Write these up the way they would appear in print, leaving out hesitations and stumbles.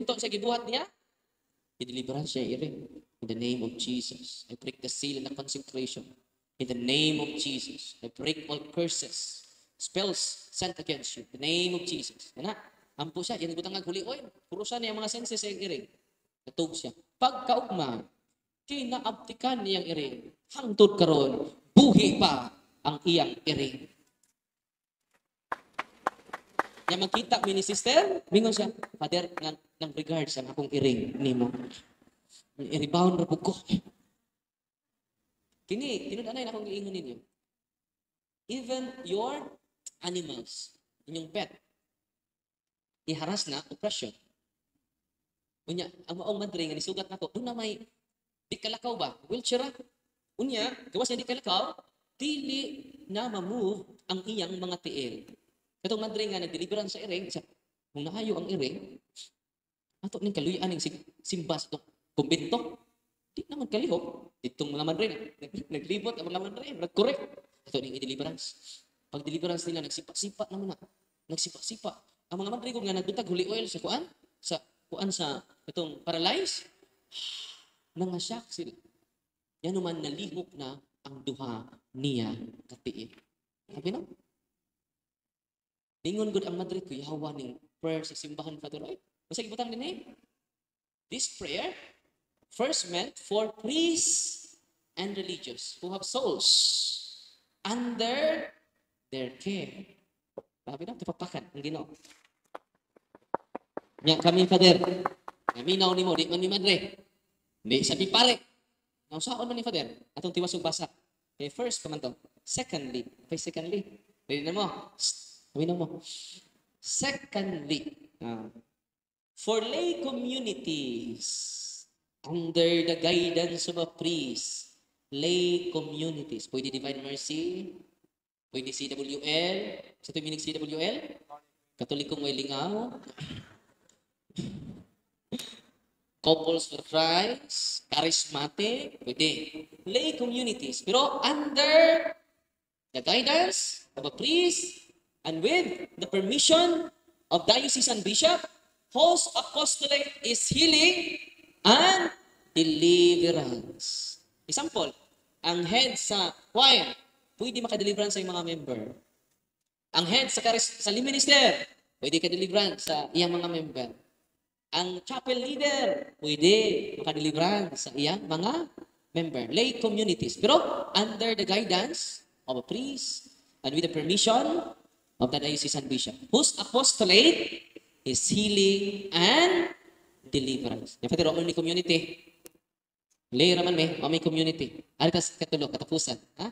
Ito sa gibuhat niya, i-deliveran siya iring. In the name of Jesus, I break the seal and the consecration. In the name of Jesus, I break all curses, spells sent against you. In the name of Jesus. Yan na. Ampo siya, yan butang huli oil. Purusan niya mga senses sa iring. Natug siya. Pagkaugma, kinaabtikan niyang iring. Hangtod karon, buhi pa ang iyang iring. Yan magkita mi ni sister, mingon siya, Father, ng regard sa akong iring nimo. I-rebound ra ko. Kini, tinud-anay na akong giingon ninyo. Even your animals, inyong pet, iharas na oppression. Unya, ang maong madre nga nisugat nako, doon na may di kalakaw ba? Wheelchair. Unya, gawas na di kalakaw, dili na ma-move ang iyang mga tiil. Katong madre nga nagdeliveran sa iring, kung naayo ang iring, ato ning kaluyan ning simbas to kumbento. Di naman kalihok. Itong mga madre naglibot ang mga madre, nag-correct. Ato ning i-deliverance. Pag deliverance nila nagsipa-sipa naman na. Nagsipa-sipa. Ang mga madre ko nga nagdutag holy oil sa kuan sa itong paralyzed. Nangasyak sila. Yan naman nalihok na ang duha niya katiil. Sabi no? Ningon gud ang madre ko yawa ning prayer sa simbahan Father Roy. Basta gibutang din eh. This prayer first meant for priests and religious who have souls under their care. Sabi na, tipapakan ang Ginoo. Nya kami Father, naminaw nimo di man ni madre. Di sabi pare. Nausaon man ni Father atong tiwas ug basa. Okay, first kaman to. Secondly, ready na mo? Sabi na mo. Secondly, for lay communities under the guidance of a priest, lay communities. Pwede Divine Mercy, pwede CWL. Sa ito minig CWL? Katolikong may lingaw. Couples for Christ, charismatic, pwede. Lay communities. Pero under the guidance of a priest, and with the permission of diocesan bishop, host apostolate is healing and deliverance. Example, ang head sa choir, pwede makadeliverance sa mga member. Ang head sa minister, pwede ka-deliverance sa iyang mga member. Ang chapel leader, pwede makadeliverance sa iyang mga member. Lay communities. Pero under the guidance of a priest and with the permission of the diocesan bishop, whose apostolate is healing and deliverance. Yung Father, may community. Lay raman may community. Aritas katulog, katapusan. Ha?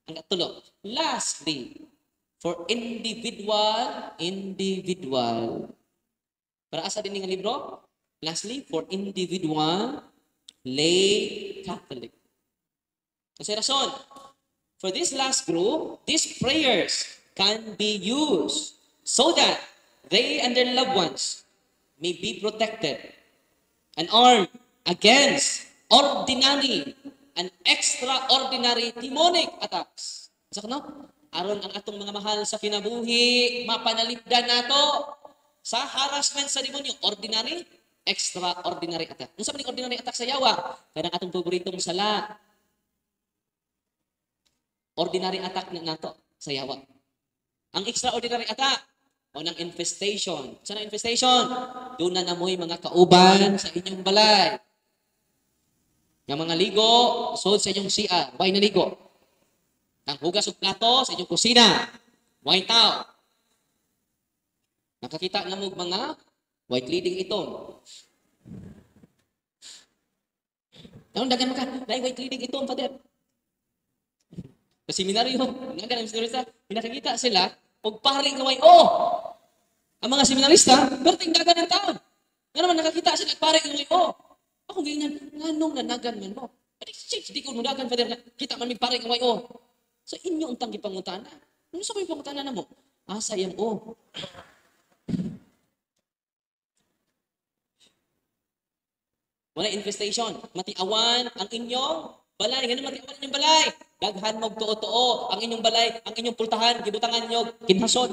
Ang katulog. Lastly, for individual, para asa din ng libro? Lastly, for individual, lay Catholic. Kasi rason, for this last group, these prayers can be used so that they and their loved ones may be protected and armed against ordinary and extraordinary demonic attacks. Sa kano? Aron ang atong mga mahal sa kinabuhi, mapanalipdan nato sa harassment sa demonyo, ordinary, extraordinary attack. Kung sa maning ordinary attack sa yawa, kaya ang atong paboritong sala, ordinary attack na nato sa yawa. Ang extraordinary attack, o ng infestation. Saan ang infestation? Doon na namoy mga kauban sa inyong balay. Yung mga ligo, sod sa inyong CR, why na ligo? Ang hugas o plato sa inyong kusina, why tao? Nakakita na mo mga white leading itong. Anong dagan mo ka? Dahil white leading itong, Father. Sa seminaryo, pinakikita sila, pagparing na way, ang mga seminarista, pero tingdagan ng taon. Nga naman nakakita sila, nagparing na way, ako ganyan, nganong nanagan man mo. Di ko nudagan, Father, kita man may paring na way, So inyo ang tanggi pangutana. Ano sa may pangutana na mo? Sayang, Wala infestation. Matiawan ang inyong balay. Ganun matiawan ang inyong balay. Daghan mo tuo-tuo ang inyong balay, ang inyong pultahan, gibutangan nyo, kinhason.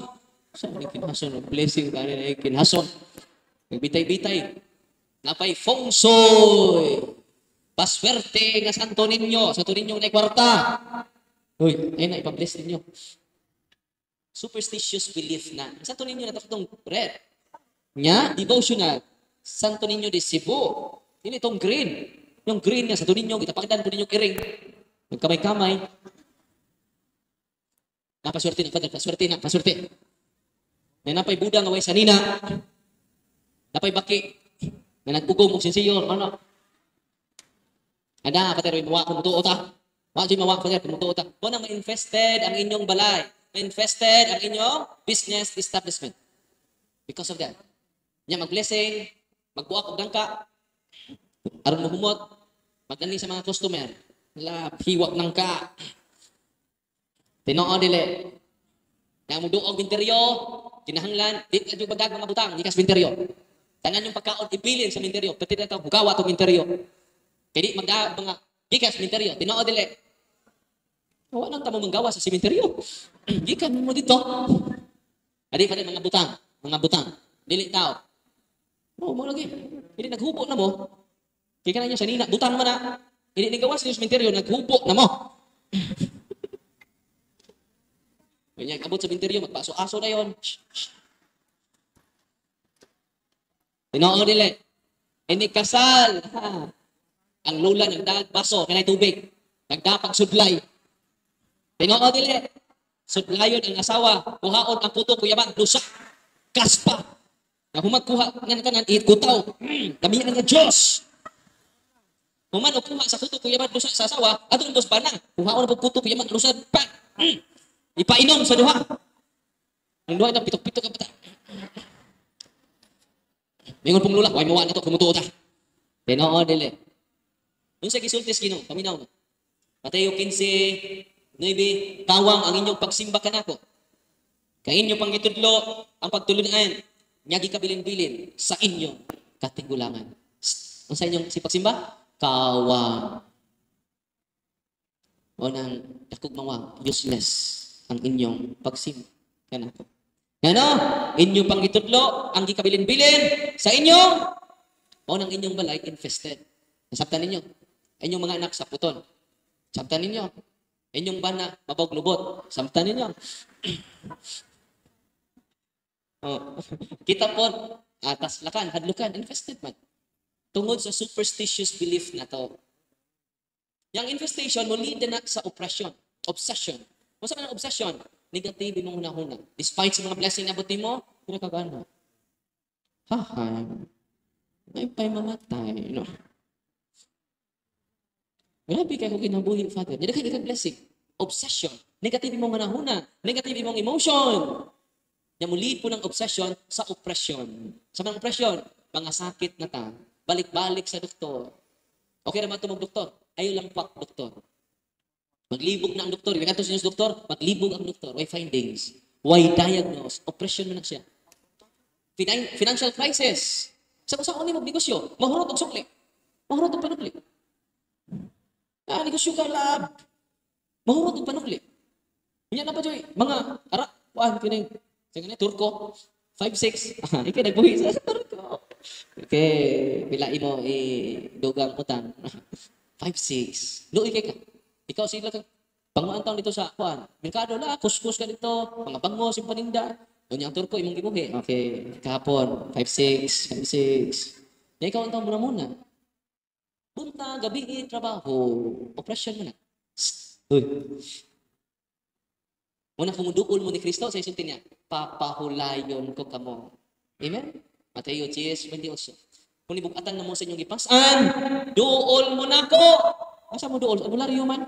Saan yung kinhason? Blessing, kinhason. Nagbitay-bitay. Napay feng shui. Paswerte nga Santo Niño. Santo Niño na kwarta. Uy, ayun na, ipabless ninyo. Superstitious belief na. Santo Niño na itong red. Nya, devotional. Santo Niño de Cebu. Yun itong green. Yung green nga, Santo Niño, itapakitan ko ninyo kiring. Magkamay-kamay. Napaswerte na, Father. Paswerte na, paswerte. Napay Buda nga way sanina. Napay baki. Na nagpugong og sinsiyor. Ano? Ada, Father, mawa kung mutuo ta. Mawa siya mawa, Father, kung mutuo ta. Kung na ma-infested ang inyong balay. Ma-infested ang inyong business establishment. Because of that. Nya mag-blessing, magbuak og dangka, aron mahumot, magdani sa mga customer. Wala, hiwak ng ka. Tinoo dili. Na mo duog minteryo, kinahanglan, di ka yung bagag mga butang, di kas minteryo. Tanan yung pagkaon, ibilin sa minteryo. Pati na ito, bugawa ito minteryo. Kaya di mga gikas minteryo, tinoo dili. Wala nang tamo manggawa sa simenteryo. Gikan mo dito. Adi pa rin mga butang. Dili tao. Mo lagi. Hindi naghubo na mo. Kaya ka na niya sa nina, butang mo na. Hindi nagawa sa simenteryo, naghubo na mo. Kanya, abot sa simenteryo, magpaso-aso na yon. Tinoo dili. Ini kasal. Ha. Ang lola nagdaag baso, kanay tubig. Nagdapag sudlay. Tinoo dili. Sudlayon ang asawa, kuhaon ang puto kuyaban, lusak, kaspa. Na humagkuha nga tanan ikutaw. Kami nga Dios. Human og kuha sa puto kuyaban lusak sa asawa, adun dos bana. Kuhaon ang puto kuyaban lusak pa. Ipainom sa duha. Ang duha na pitok-pitok ka bata. Mingon pong lula, way mawa na to kumutuo ta. Tinoo dili. Unsa gisultis Ginoo? Paminaw mo. Mateo 15, 9, kawang ang inyong pagsimba kanako. Kay inyo pang itudlo ang pagtulunan. Nyagi kabilin-bilin sa inyong katigulangan. Ang sa inyong sipagsimba? Kawang. O nang dakog mawang, useless ang inyong pagsimba kanako. Ano? Inyong pang itudlo ang gikabilin-bilin sa inyong o nang inyong balay infested. Nasabtan ninyo. Inyong mga anak sa puton. Sabtan ninyo. Inyong bana, mabog lubot. Sabtan ninyo. Oh. Kita po, taslakan, hadlukan, infested man. Tungod sa superstitious belief na to. Yang infestation mo lead na sa oppression, obsession. Kung sa kanang obsession, negative mong hunahuna. Despite sa mga blessing na buti mo, pero kagana. Haha, may pa'y mamatay, no? Grabe kayo kung ginabuhi, Father. Hindi kayo blessing. Obsession. Negative mong hunahuna. Negative mong emotion. Yan mo lead po ng obsession sa oppression. Sa mga oppression, mga sakit na ta, balik-balik sa doktor. Okay naman ito mag-doktor. Ayaw lang pak, doktor. Maglibog na ang doktor. Yung kanto siya doktor, maglibog ang doktor. Why findings? Why diagnose? Oppression mo na siya. Financial crisis. Sa kung saan mag-negosyo, mahurot ang sukli. Mahurot ang panukli. Negosyo ka lab. Mahurot ang panukli. Yan na pa, Joy. Mga, kining, sige Turko, 5'6". Ikaw nagbuhi sa Turko. Okay, pilain mo, dugang utang. 5'6". Doon ka. Ikaw sila kang panguan taon dito sa kuan. Merkado la, kuskus ka dito, mga bango, simpaninda. Doon yung Turko, imong gibuhi. Okay, kahapon, 5'6". Na ikaw ang taon muna. Punta, gabi, trabaho. Operasyon mo na. Uy. Muna kumuduol mo ni Kristo sa isulti niya, papahulayon ko kamo. Amen? Mateo 10:28. Kung ibugatan na mo sa inyong ipasan, duol mo na ko. Asa mo duol? Albularyo man.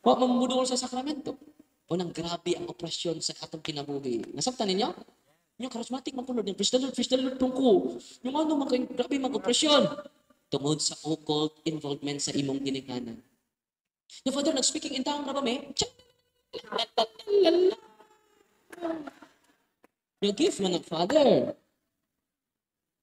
Huwag mo duol sa sakramento. Unang grabe ang operasyon sa atong kinabuhi. Nasabtan ninyo? Yung charismatic magpunod ng Praise the Lord tungko. Yung ano, grabe mag-operasyon. Tungod sa occult involvement sa imong ginikanan. Yung Father, nag-speaking in tongue na ba, may? Yung gift mo ng Father.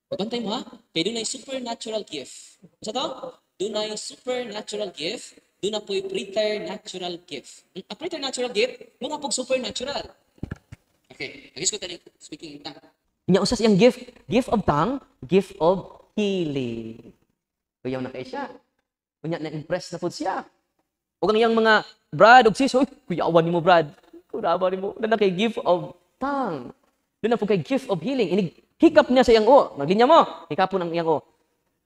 Pagpantay mo ha? Kaya doon ay supernatural gift. Sa to? Doon ay supernatural gift. Doon na po'y preternatural gift. A preternatural gift, muna pong supernatural. Okay. Nagis ko tayo speaking in tongue. Niya usas yung gift of tongue, gift of healing. Kuyaw na kay siya. Unya na-impress na po siya. O ang iyang mga brad o sis, uy, kuyawan ni mo, brad. Kuyawan ni mo. Doon na kay gift of tongue. Doon na po kay gift of healing. Hikap niya sa iyang o. Maglinya mo. Hikapon ang iyang o.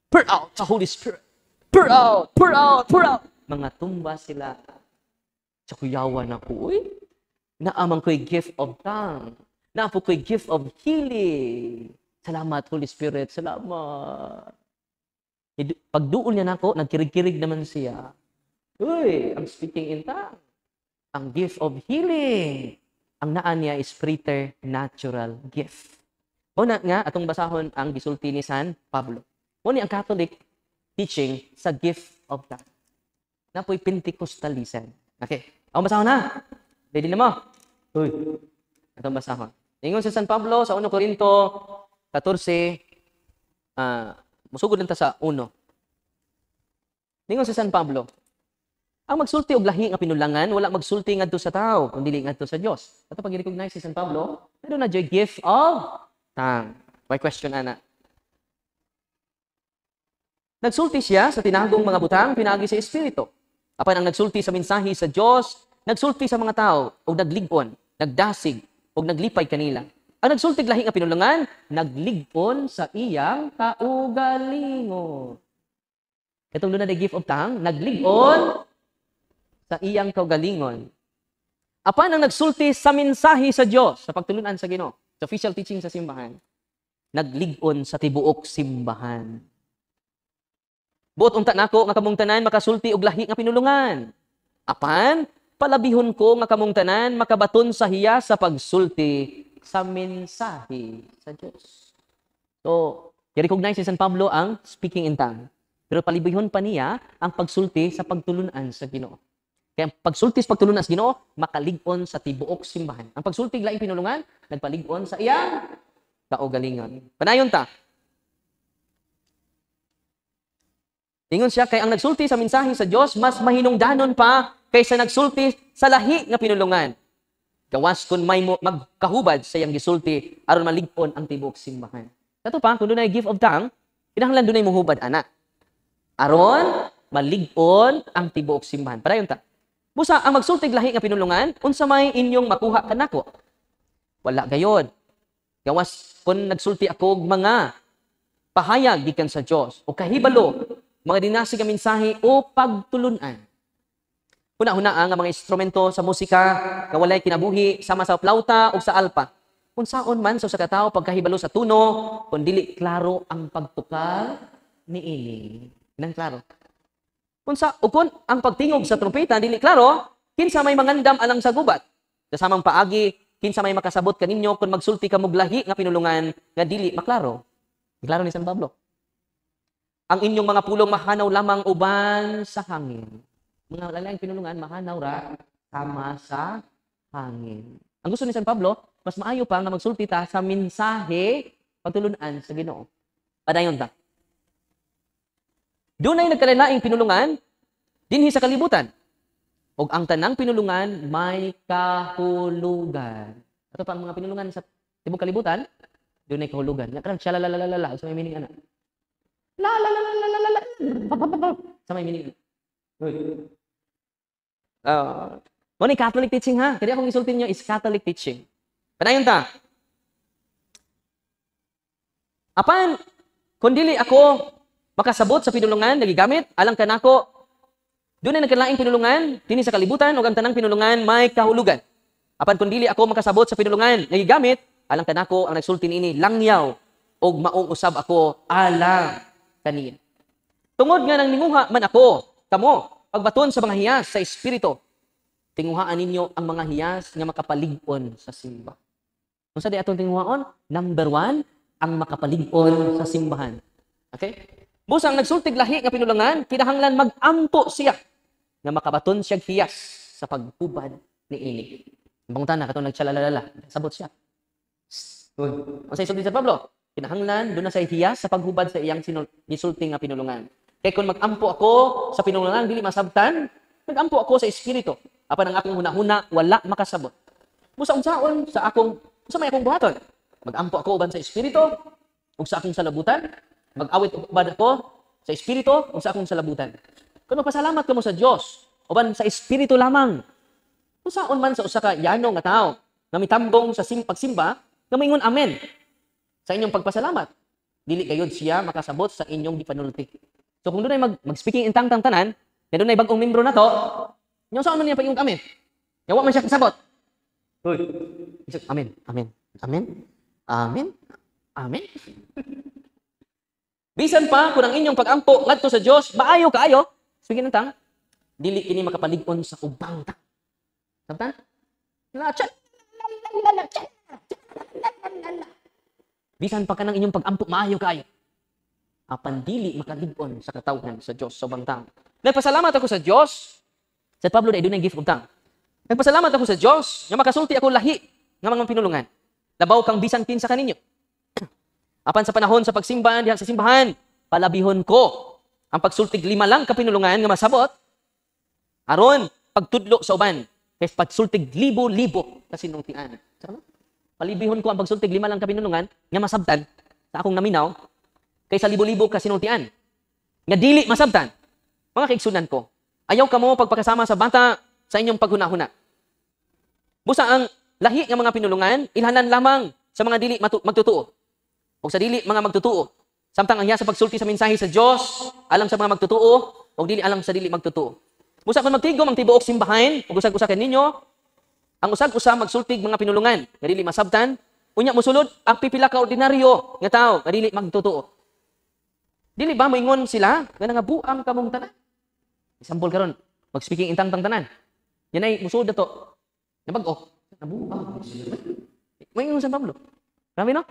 Pour out sa Holy Spirit. Pour out, pour out, pour out. Mga tumba sila. Sa kuyawan ako, uy. Naamang ko'y gift of tongue. Naapo ko'y gift of healing. Salamat, Holy Spirit. Salamat. Pagduol niya na ako, nagkirig-kirig naman siya. Uy, I'm speaking in tongue. Ang gift of healing. Ang naan niya is preternatural gift. Una nga, atong basahon ang gisulti ni San Pablo. Una ang Catholic teaching sa gift of tongue. Napoy Pentecostalism. Okay. Ang basahon na. Ready na mo? Uy, atong basahon. Ingon sa San Pablo, sa 1 Corinto 14, musugod lang ta sa 1. Ningon sa San Pablo, ang magsulti og lahi nga pinulangan, wala magsulti ngadto sa tao, kundi ngadto sa Dios. Ato pag i-recognize si San Pablo, meron na joy gift of tongue. May question ana. Nagsulti siya sa tinagong mga butang, pinagi sa Espiritu. Apan ang nagsulti sa mensahe sa Dios, nagsulti sa mga tao, o naglig-on, nagdasig, o naglipay kanila. Ang nagsulti lahi nga pinulangan, naglig-on sa iyang kaugalingon. Itong doon na gift of tongue, naglig-on sa iyang kaugalingon. Apan ang nagsulti sa mensahe sa Dios, sa pagtulunan sa Ginoo, sa official teaching sa simbahan, naglig-on sa tibuok simbahan. Buot unta nako nga kamong tanan makasulti og lahi nga pinulungan. Apan palabihon ko nga kamong tanan makabaton sa hiya sa pagsulti sa mensahe sa Dios. So, i-recognize si San Pablo ang speaking in tongue. Pero palibihon pa niya ang pagsulti sa pagtulunan sa Ginoo. Kaya pagsulti sa pagtulunan sa Ginoo, makalig-on sa tibuok simbahan. Ang pagsulti laing pinulungan, nagpalig-on sa iyang kaugalingon. Panayon ta. Ingon siya, kay ang nagsulti sa mensahe sa Dios, mas mahinungdanon pa kaysa nagsulti sa lahi nga pinulungan. Gawas kun may magkahubad sa iyang gisulti aron malig-on ang tibuok simbahan. Kato pa, kung doon ay gift of tongue, kinahanglan doon ay muhubad, ana. Aron malig-on ang tibuok simbahan. Padayon ta. Busa, ang magsultig lahi nga pinulungan, unsa may inyong makuha kanako? Wala gayon. Gawas kun nagsulti ako og mga pahayag gikan sa Dios o kahibalo, mga dinasig nga mensahe o pagtulunan. Una-una nga mga instrumento sa musika nga walay kinabuhi sama sa flauta o sa alpa. Kung saon man sa katao pagkahibalo sa tuno, kung dili klaro ang pagtukal niini. Nang klaro. Kung ang pagtingog sa trumpeta dili klaro, kinsa may mangandam alang sa gubat. Sa samang paagi, kinsa may makasabot kaninyo kung magsulti ka muglahi nga pinulungan nga dili maklaro. Klaro ni San Pablo. Ang inyong mga pulong mahanaw lamang uban sa hangin. Mga lalayang pinulungan, mahanaw ra sama sa hangin. Ang gusto ni San Pablo, mas maayo pa nga magsulti ta sa mensahe pagtulunan sa Ginoo. Padayon ta. Doon ay nagkalain pinulungan dinhi sa kalibutan. Og ang tanang pinulungan may kahulugan. Ato pa ang mga pinulungan sa tibok kalibutan, doon ay kahulugan. Nga kanang siya la sa may meaning ana. La sa may meaning. Ni Catholic teaching ha. Kaya akong isultin niyo is Catholic teaching. Padayon ta. Apan kun dili ako makasabot sa pinulungan nagigamit alang kanako doon ay nagkalaing pinulungan dinhi sa kalibutan ug ang tanang pinulungan may kahulugan. Apan kun dili ako makasabot sa pinulungan nagigamit alang kanako ang nagsulti niini langyaw ug maong usab ako alang kaniya. Tungod nga nang ninguha man ako kamo pagbaton sa mga hiyas sa espiritu, tinguhaan ninyo ang mga hiyas nga makapalig-on sa simba. Unsa di atong tinguhaon? Number 1, ang makapalig-on sa simbahan. Okay? Busang nagsultig lahi nga pinulungan, kinahanglan mag-ampo siya na makabaton siya hiyas sa paghubad ni ini. Bangutan na katong nagtsalalala, sabot siya. Ang sa isulti sa Pablo, kinahanglan doon na sa hiyas sa paghubad sa iyang gisulti nga pinulungan. Kaya kung mag-ampo ako sa pinulungan, dili masabtan, mag-ampo ako sa espiritu. Apan ang akong huna-huna, wala makasabot. Busang saon sa akong, sa may akong buhaton. Mag-ampo ako uban sa espiritu, ug sa akong salabutan, Mag-awit ubad ako sa espiritu o sa akong salabutan. Kung magpasalamat ka mo sa Dios, uban sa espiritu lamang. Kung saan man sa usa ka yano nga tao nga mitambong sa pagsimba, nga moingon amen sa inyong pagpasalamat. Dili gayud siya makasabot sa inyong gipanulti. So kung dunay mag-speaking in tang tanan, na dunay bag-ong membro na to, nya saan man niya pag-ingon amen? Nya wa man siya kasabot. Hoy. Amen. Amen. Amen. Amen. Amen. Bisan pa kung ang inyong pag-ampo ngadto sa Dios maayo kaayo, speaking in tang, dili kini makapalig-on sa ubang tang. Sabtan? Bisan pa kanang inyong pag-ampo maayo kaayo. Apan dili makalig-on sa katawhan sa Dios sa ubang tang. Nagpasalamat ako sa Dios. Sa Pablo na idunay gift of tang. Nagpasalamat ako sa Dios nga makasulti ako lahi nga mga pinulungan. Labaw kang bisan kinsa kaninyo. Apan sa panahon sa pagsimba diha sa simbahan, palabihon ko ang pagsultig 5 lang ka pinulungan nga masabot aron pagtudlo sa uban kay pagsultig libo-libo ka sinultian. Sama? Palibihon ko ang pagsultig 5 lang ka pinulungan nga masabtan sa akong naminaw kaysa libo-libo ka sinultian nga dili masabtan. Mga kaigsunan ko, ayaw kamo pagpakasama sa bata sa inyong paghuna-huna. Busa ang lahi nga mga pinulungan ilhanan lamang sa mga dili magtutuo. O sa dili mga magtutuo. Samtang ang iya sa pagsulti sa mensahe sa Dios, alang sa mga magtutuo, o dili alang sa dili magtutuo. Busa kung magtigom ang tibuok simbahan, o usag-usa kaninyo, ang usag-usa magsultig mga pinulungan, nga dili masabtan, unya mosulod ang pipila ka ordinaryo nga tao, nga dili magtutuo. Dili ba moingon sila, nga nangabuang kamong tanan? Example karon, mag-speaking in tang tanan. Yan ay musulod na to. Nabag-o, nabuang. Moingon sa Pablo. Marami no?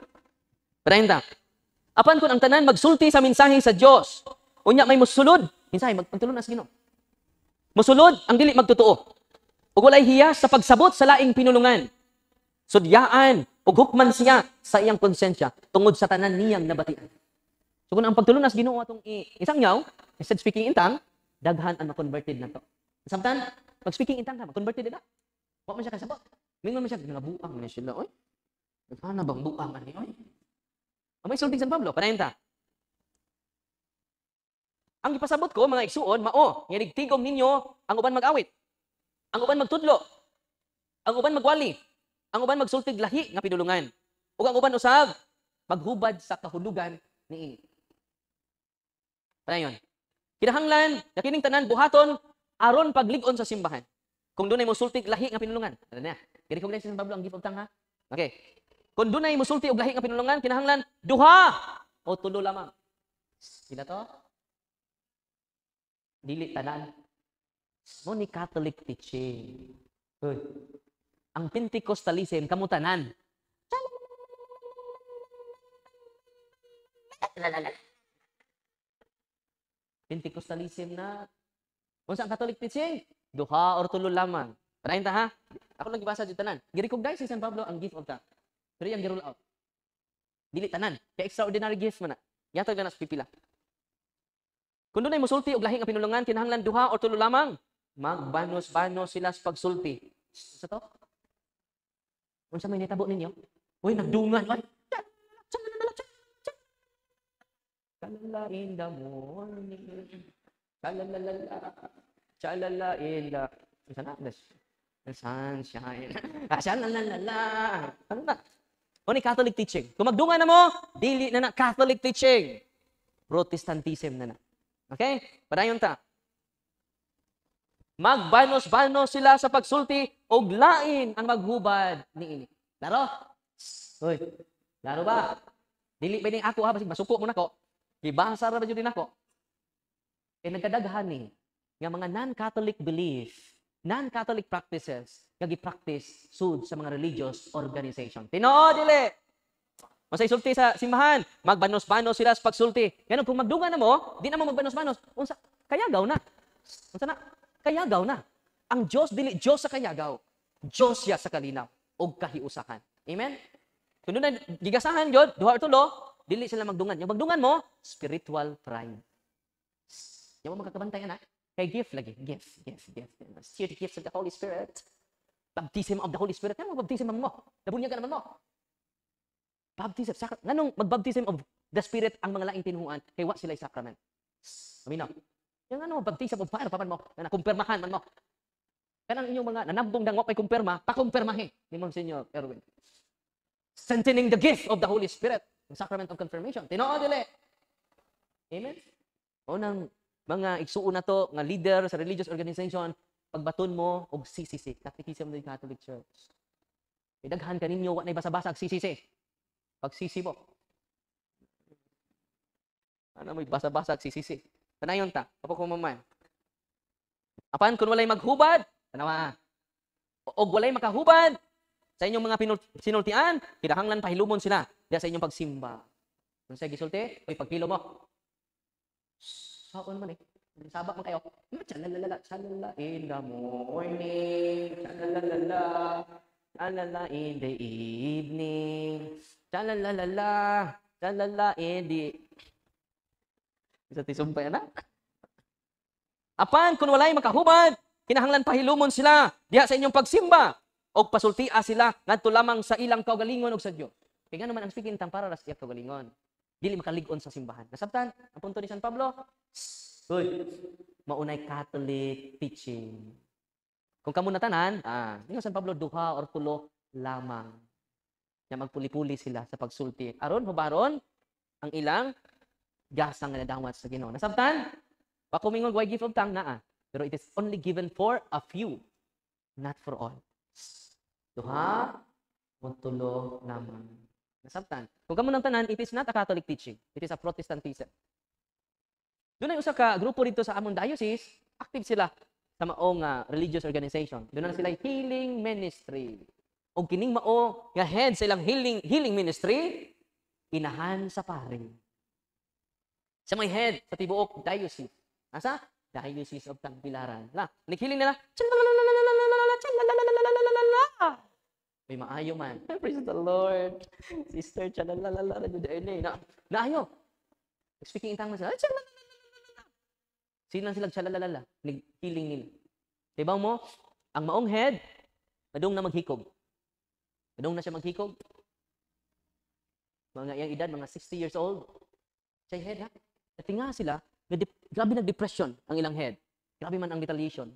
30. Apan kun ang tanan magsulti sa mensahe sa Dios, unya may mosulod, mensahe magpantulon na sa Ginoo. Mosulod ang dili magtutuo. Ug walay hiya sa pagsabot sa laing pinulungan. Sudyaan ug hukman siya sa iyang konsensya tungod sa tanan niyang nabatian. So kung ang pagtulon na sa Ginoo atong isangyaw, instead speaking in tongue, daghan ang ma-converted na to. Samtang pag speaking in tongue ka, ma-converted na. Wa man siya kasabot. Mingon man siya nabuang man sila, oy. Ano bang buang ani, oy? May sulting San Pablo, 40. Ang ipasabot ko, mga igsuon, mao, nga nigtigom ninyo, ang uban mag-awit, ang uban magtudlo, ang uban magwali, ang uban magsultig lahi nga pinulungan, ug ang uban usab maghubad sa kahulugan niini. Padayon. Kinahanglan, na kining tanan buhaton aron paglig-on sa simbahan. Kung dunay mosultig lahi nga pinulungan, ano na? I-recognize San Pablo ang gift of tongue, ha? Okay. Kung dunay mosulti og lahi nga pinulungan, kinahanglan duha o tulo lamang. Sila to? Dili tanan. Mo ni Catholic teaching. Hoy. Ang Pentecostalism kamo tanan. Pentecostalism na. Unsa ang Catholic teaching? Duha or tulo lamang. Padayon ta ha. Ako lang gibasa jud tanan. Gi-recognize si San Pablo ang gift of tongue. Pero yung gi-roll out. Dili tanan. Kaya extraordinary gift man na. Yatag na nas pipila. Kung doon ay musulti og lahi nga pinulungan, kinahanglan duha o tulo lamang. Magbanos-banos sila sa pagsulti. Sa to? Unsa may nitabo ninyo? Uy, nagdungan. Kalala in the morning. Kalala in the... Isa na? The sunshine. Shalalala. Ano na? O ni Catholic teaching. Kung magdungan na mo, dili na na Catholic teaching. Protestantism na na. Okay? Padayon ta. Magbanos-banos sila sa pagsulti og lain ang maghubad niini. Laro? Hoy. Laro ba? Dili ba ning ako ha basig masuko mo nako. Gibasa ra ba jud nako? Nagkadaghan ni nga mga non-Catholic belief, non-Catholic practices nga gi-practice sud sa mga religious organization. Tinoo dili. Masay sulti sa simbahan, magbanos-banos sila sa pagsulti. Ganun kung magdungan na mo, di na mo magbanos-banos. Unsa kayagaw na. Unsa na? Kayagaw na. Ang Dios dili Dios sa kayagaw. Dios siya sa kalinaw ug kahiusahan. Amen. Kung na gigasahan jud, duha or tulo, dili sila magdungan. Yung magdungan mo, spiritual pride. Yung mo magkakabantay na. Kay gift lagi. Gift. Share the gifts of the Holy Spirit. Baptism of the Holy Spirit. Ano baptism mo? Nabunyagan naman mo. Baptism. Nganong mag-baptism of the Spirit ang mga laing tinuhuan, kay wa sila sacrament. Aminaw. Yung ano, baptism of fire, papan mo, na nakumpirmahan man mo. Kanang inyong mga nanambong dang wa pay kumpirma, pakumpirmahin ni Monsignor Erwin. Strengthening the gift of the Holy Spirit, the sacrament of confirmation. Tinuod dili. Amen? Unang mga igsuon na to, nga leader sa religious organization, pagbaton mo, og CCC, Catechism of the Catholic Church. Idaghan ka ninyo, wa na basa-basa ang CCC. Pag CC mo. Ano mo, basa-basa ang CCC. Tanayon ta, kapag kumaman. Apan, kung walay maghubad, tanawa. Og walay makahubad, sa inyong mga sinultian, kinahanglan pahilumon sila diya sa inyong pagsimba. Kung sa gisulti, oy pagkilo mo. Saan man sabak man kayo. Chalalala, chalala in the morning. Chalalala, chalala in the evening. Chalalala, chalala in the... Isa tisumpay na. Apan, kung walay makahubad, kinahanglan pahilumon sila diha sa inyong pagsimba. O pasultia sila ngadto lamang sa ilang kaugalingon og sa Dios. Kaya nga naman ang speaking tang para sa iyang kaugalingon. Dili makalig-on sa simbahan. Nasabtan, ang punto ni San Pablo, good. Maunay Catholic teaching. Kung kamo natanan, ni San Pablo duha or tulo lamang. Na magpuli-puli sila sa pagsulti. Aron hubaron ang ilang gasang nga nadawat sa Ginoo. Nasabtan? Wa kumingon why gift of tongue naa. Pero it is only given for a few, not for all. Duha o tulo lamang. Nasabtan. Kung kamo nang tanan, it is not a Catholic teaching. It is a Protestantism. Doon ay usa ka grupo dito sa among diocese, active sila sa maong religious organization. Doon na sila healing ministry. O kining mao nga head sa ilang healing ministry, inahan sa pari. Sa may head sa tibuok diocese. Asa? Diocese of Tagbilaran. Naghiling nila. May maayo man. Praise the Lord. Sister, chalalala, naayo. Speaking in tongues sila. Sino sila chalalala? Naghiling nila. Diba mo, ang maong head, madung na maghikog. Madung na siya maghikog. Mga iyang edad, mga 60 years old. Siya head ha. Natinga sila, grabe nag-depression ang ilang head. Grabe man ang retaliation.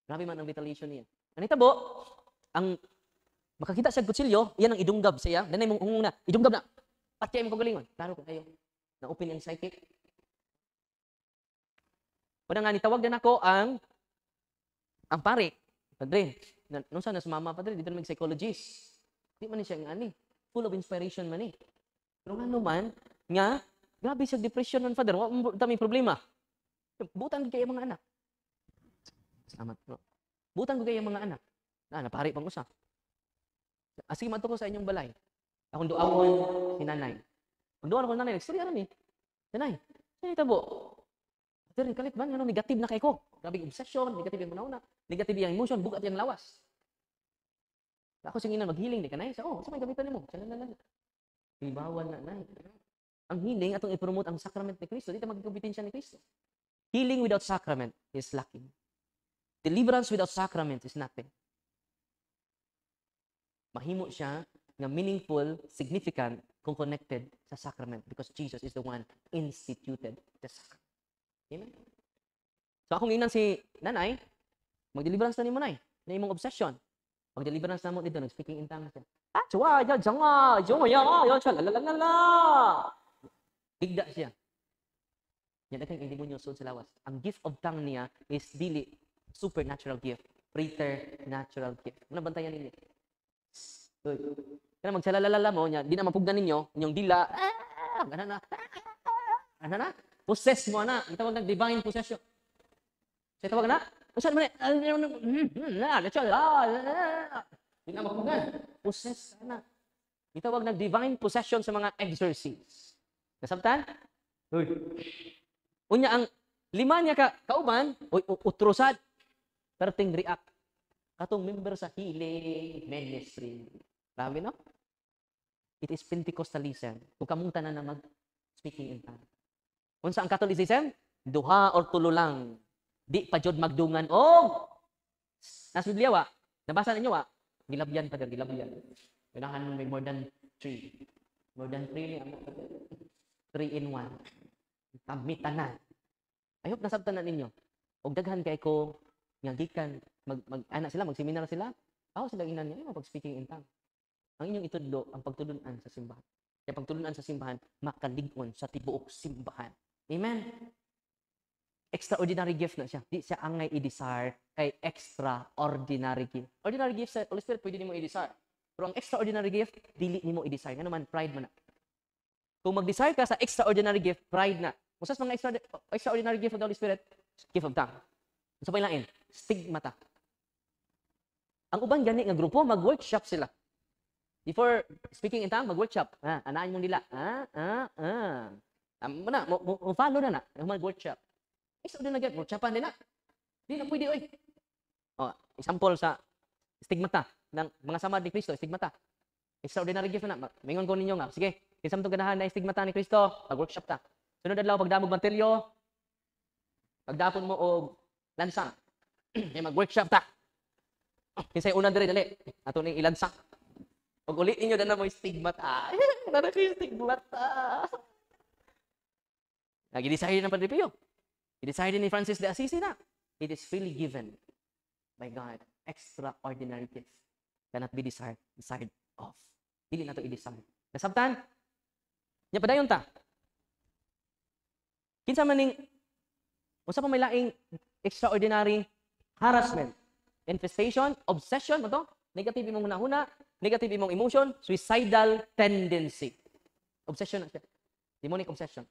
Grabe man ang retaliation niya. Nanitabo, ang makakita siya kutsilyo, iyan ang idunggab siya. Danay mong una, idunggab na. Pati ay mo kagalingon. Klaro ko kayo. Na-open yung psychic. Wala nga, nitawag din ako ang pare. Padre, nung saan na sumama, padre, dito na mag-psychologist. Di man siya nga ani. Full of inspiration man eh. Pero nga naman, nga, grabe siya depression man, father. Wala may problema. Butan ko kayo mga anak. Salamat. No? Butan ko kayo mga anak. Napari pang usa. Sige, mato ko sa inyong balay. Akong duawon si nanay. Pag duawon ako nanay, nagstorya na ni. Nanay, saan itabo? Pero kalit man, negative na kay ko. Grabe obsession, negative yung manauna. Negative yung emotion, bugat yung lawas. Ako sing ina mag-healing di ka nay. Sa may gamitan mo. Bawal na nay. Ang healing atong i-promote ang sacrament ni Kristo. Dito magkompetensya ni Kristo. Healing without sacrament is lacking. Deliverance without sacrament is nothing. Mahimo siya nga meaningful, significant kung connected sa sacrament because Jesus is the one instituted the sacrament. Amen? So akong ingnan si nanay, mag-deliverance na ni mo nay, na imong obsession. Mag-deliverance na mo dito, nag-speaking in tongues siya. Bigda siya. Yan ang hindi mo niyo sa lawas. Ang gift of tongue niya is dili supernatural gift, preternatural gift. Muna bantayan ninyo. Kaya magsalalala mo niya, di na mapugdan ninyo, inyong dila, gana na, possess mo na. Ito wag nag-divine possession. Sa tawag na, usan mo na, di na mapugdan, possess ka na. Ito wag nag-divine possession sa mga exorcists. Nasabtan? Unya ang lima niya kauban, utrusad, perting react. Katong member sa healing ministry. Grabe, no? It is Pentecostalism. Kung kamong tanan na mag-speaking in tongues. Unsa ang Catholicism? Duha or tulo lang. Di pa jud magdungan nasa Biblia wa. Nabasa ninyo wa? Gilabyan pa gilabyan. Kailangan mo may more than 3. More than 3 ni amo. 3 in 1. Tanan. I hope nasabtan na ninyo. Og daghan kay ko nga gikan anak sila magseminar sila. Ako sila inan niya pag speaking in tongues. Ang inyong itudlo ang pagtulunan sa simbahan. Kaya pagtulunan sa simbahan makalig-on sa tibuok simbahan. Amen. Extraordinary gift na siya. Di siya angay i-desire kay extraordinary gift. Ordinary gift sa Holy Spirit pwede nimo i-desire. Pero ang extraordinary gift dili nimo i-desire. Nga naman pride man na. Kung mag-desire ka sa extraordinary gift, pride na. Usas mga extraordinary gift of the Holy Spirit, gift of tongue. Sa pailain, stigmata. Ang uban gani nga grupo mag-workshop sila. Before speaking in tongue, mag-workshop. Anaan mo nila. Mo follow na mag-workshop. Extraordinary gift, workshopan nila. Di na pwede oy. Example sa stigmata ng mga samad ni Kristo, stigmata. Extraordinary gift na. Mingon ko ninyo nga, sige, kisam to ganahan na stigmata ni Kristo, mag-workshop ta. Sunod adlaw pagdamog martilyo, pagdapon mo og lansa, mag-workshop ta. Kinsay una diri dali, ato ning ilansa. Pag uli ninyo na mo stigmata. Nara ko stigmata. Nagi-decide na Padre Pio. I-decide ni Francis de Assisi na. It is freely given by God. Extraordinary gift. Cannot be desired of. Dili na to i-desire. Nasabtan? Nya padayon ta. Kinsa man ning unsa pa may laing extraordinary harassment, infestation, obsession mo to? Negative imong hunahuna, negative imong emotion, suicidal tendency. Obsession na siya. Demonic obsession.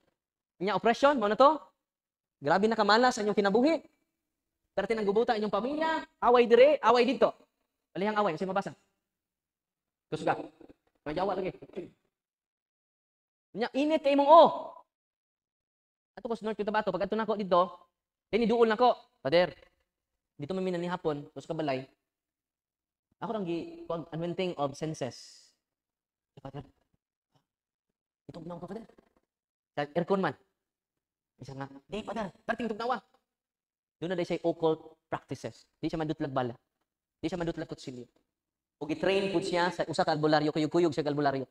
Nya oppression mo na to? Grabe na kamala sa inyong kinabuhi. Dati nang gubuta inyong pamilya, away dire, away dito. Palihang away, kasi mabasa. Kusga. Mayawa lagi. Nya init kay imong Ato ko sa North Cotabato, pag ato nako dito, tiniduol nako. Father, dito man ni hapon, tus kabalay. Ako rang unwenting of senses. Father. Ito na ko, Father. Sa aircon man. Isa nga, di Father, dating tugnawa. Doon na day siya occult practices. Di siya madutlag bala. Di siya madutlag kutsilyo. O gitrain po siya sa usa ka albularyo, kuyog-kuyog siya albularyo.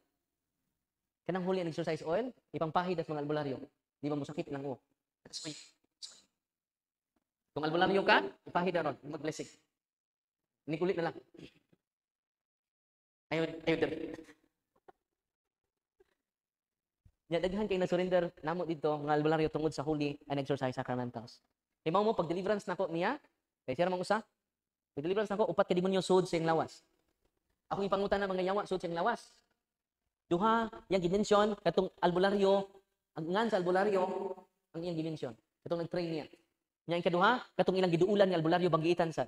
Kanang huli ang exercise oil, ipangpahid at mga albularyo. Di ba mo sakit lang Kung albularyo ka, ipahid na ron, mag-blessing. Nikulit na lang. Ayaw din. Nya daghan kay na-surrender namo dito nga albularyo tungod sa holy and exercise sacramentals. Imaw mo pag deliverance nako niya, kay siya mang usa. Pag deliverance nako upat ka demonyo sud sa iyang lawas. Ako ipangutan na mga yawa sud sa iyang lawas. Duha yang dimension katong albularyo, ang ngan sa albularyo ang iyang dimension. Katong nag-train niya. Nya ang kaduha katong ilang giduulan nga albularyo banggiitan sa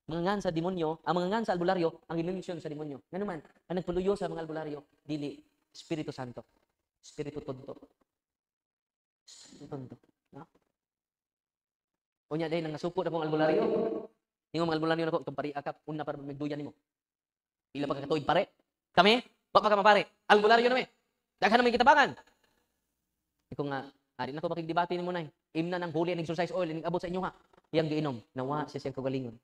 mga ngan sa demonyo, ang mga ngan sa albularyo ang dimension sa demonyo. Ngano man ang nagpuluyo sa mga albularyo dili Espiritu Santo. Espiritu Tonto. Espiritu Tonto. No? Unya day nang nasupot akong albularyo. Ningon mga albularyo nako itong pari akap una para magduyan nimo. Pila pa ka tuig pare? Kami? Wa pa ka mapare. Albularyo na me. Daghan na may kitabangan. Iko nga ari na ko makigdebate nimo nay. Imna nang holy and exercise oil ning abot sa inyo ha. Iyang giinom. Nawa siya siyang kagalingon.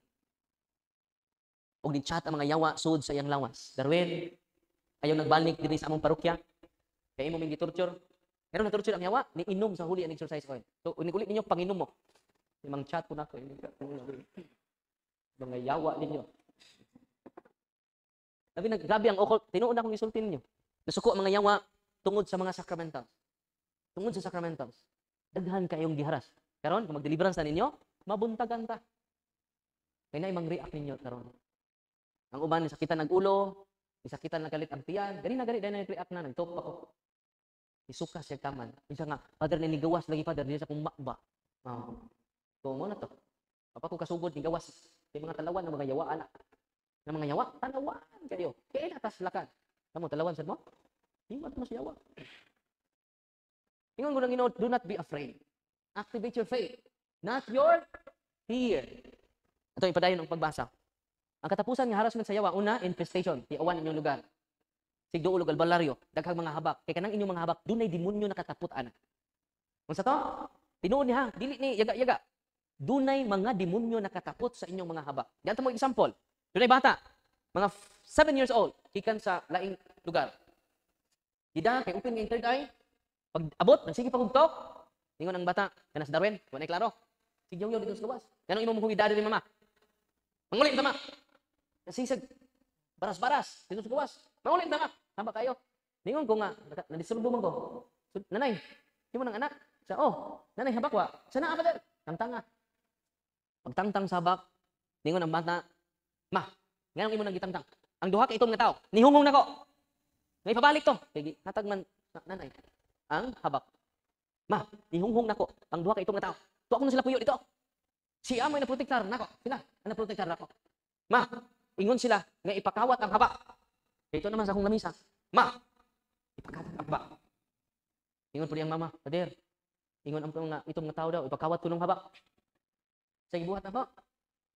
Og ni chat ang mga yawa sud sa iyang lawas. Darwin, ayaw nagbalik diri sa among parokya. Kaya mo mingi torture. Pero na torture ang yawa ni inom sa holy and exercise oil. So ulit ninyo panginom mo. Imang chat ko nako mga yawa ninyo. Sabi grabe ang occult, tinuod akong isultin niyo. Nasuko ang mga yawa tungod sa mga sacramentals. Tungod sa sacramentals. Daghan kayong giharas. Karon kung mag-deliverance na ninyo, mabuntagan ta. Kaya na imang react ninyo karon. Ang uban ni sakitan ng ulo, isakitan na kalit ang tiyan. Gani na react na nagtop ako. Isuka siya kaman. Isa nga, Father, ninigawas lagi, Father, diya sa kong makba. So, mo na to. Papa ko kasugod, nigawas. Kaya mga talawan ng mga yawa, anak. Ng mga yawa, talawan kayo. Kaya natas lakan. Kamu, talawan sa mo? Hiwat mo sa yawa. Ingon ko lang ino, do not be afraid. Activate your faith. Not your fear. Ito yung padayon ng pagbasa. Ang katapusan ng harassment sa yawa, una, infestation. Iawan inyong lugar. Sigduol og albularyo, daghang mga habak. Kay kanang inyong mga habak, dunay demonyo nakatapot ana. Unsa to? Tinuod niya, dili ni yaga-yaga. Dunay mga demonyo nakatapot sa inyong mga habak. Diyan mo example. Dunay bata, mga 7 years old, gikan sa laing lugar. Gida, kay open nga yung third eye. Pag abot, nagsige pagugtok. Ingon ang bata, kanas Darwin, wala klaro. Sigyaw yaw dito sa gawas. Ganong imong huwidado ni mama. Mangulit tama. Nasisig. Baras-baras dito sa gawas. Mangulit tama. Tama kayo. Ningon ko nga, nadisturbo man ko. So, nanay, di mo nang anak. Sa, oh, nanay, habak wa. Sana apa dal? Tangtanga. Pagtangtang sa habak, ningon ang bata, ma, ngayon imo nang gitangtang. Ang duha ka itom nga tao, nihungong nako. Ngay pabalik to. Kay hatag man nanay ang habak. Ma, nihunghong nako ang duha ka itom nga tao. Tuwa ko na sila puyo dito. Si amoy na protektar nako. Sila ana protektar nako. Ma, ingon sila nga ipakawat ang habak. Ito naman sa akong lamisa. Ma, ipakawat ang habak. Ingon po ang mama, pader. Ingon ang mga itom nga tao daw ipakawat ko ng habak. Sa gibuhat na ba?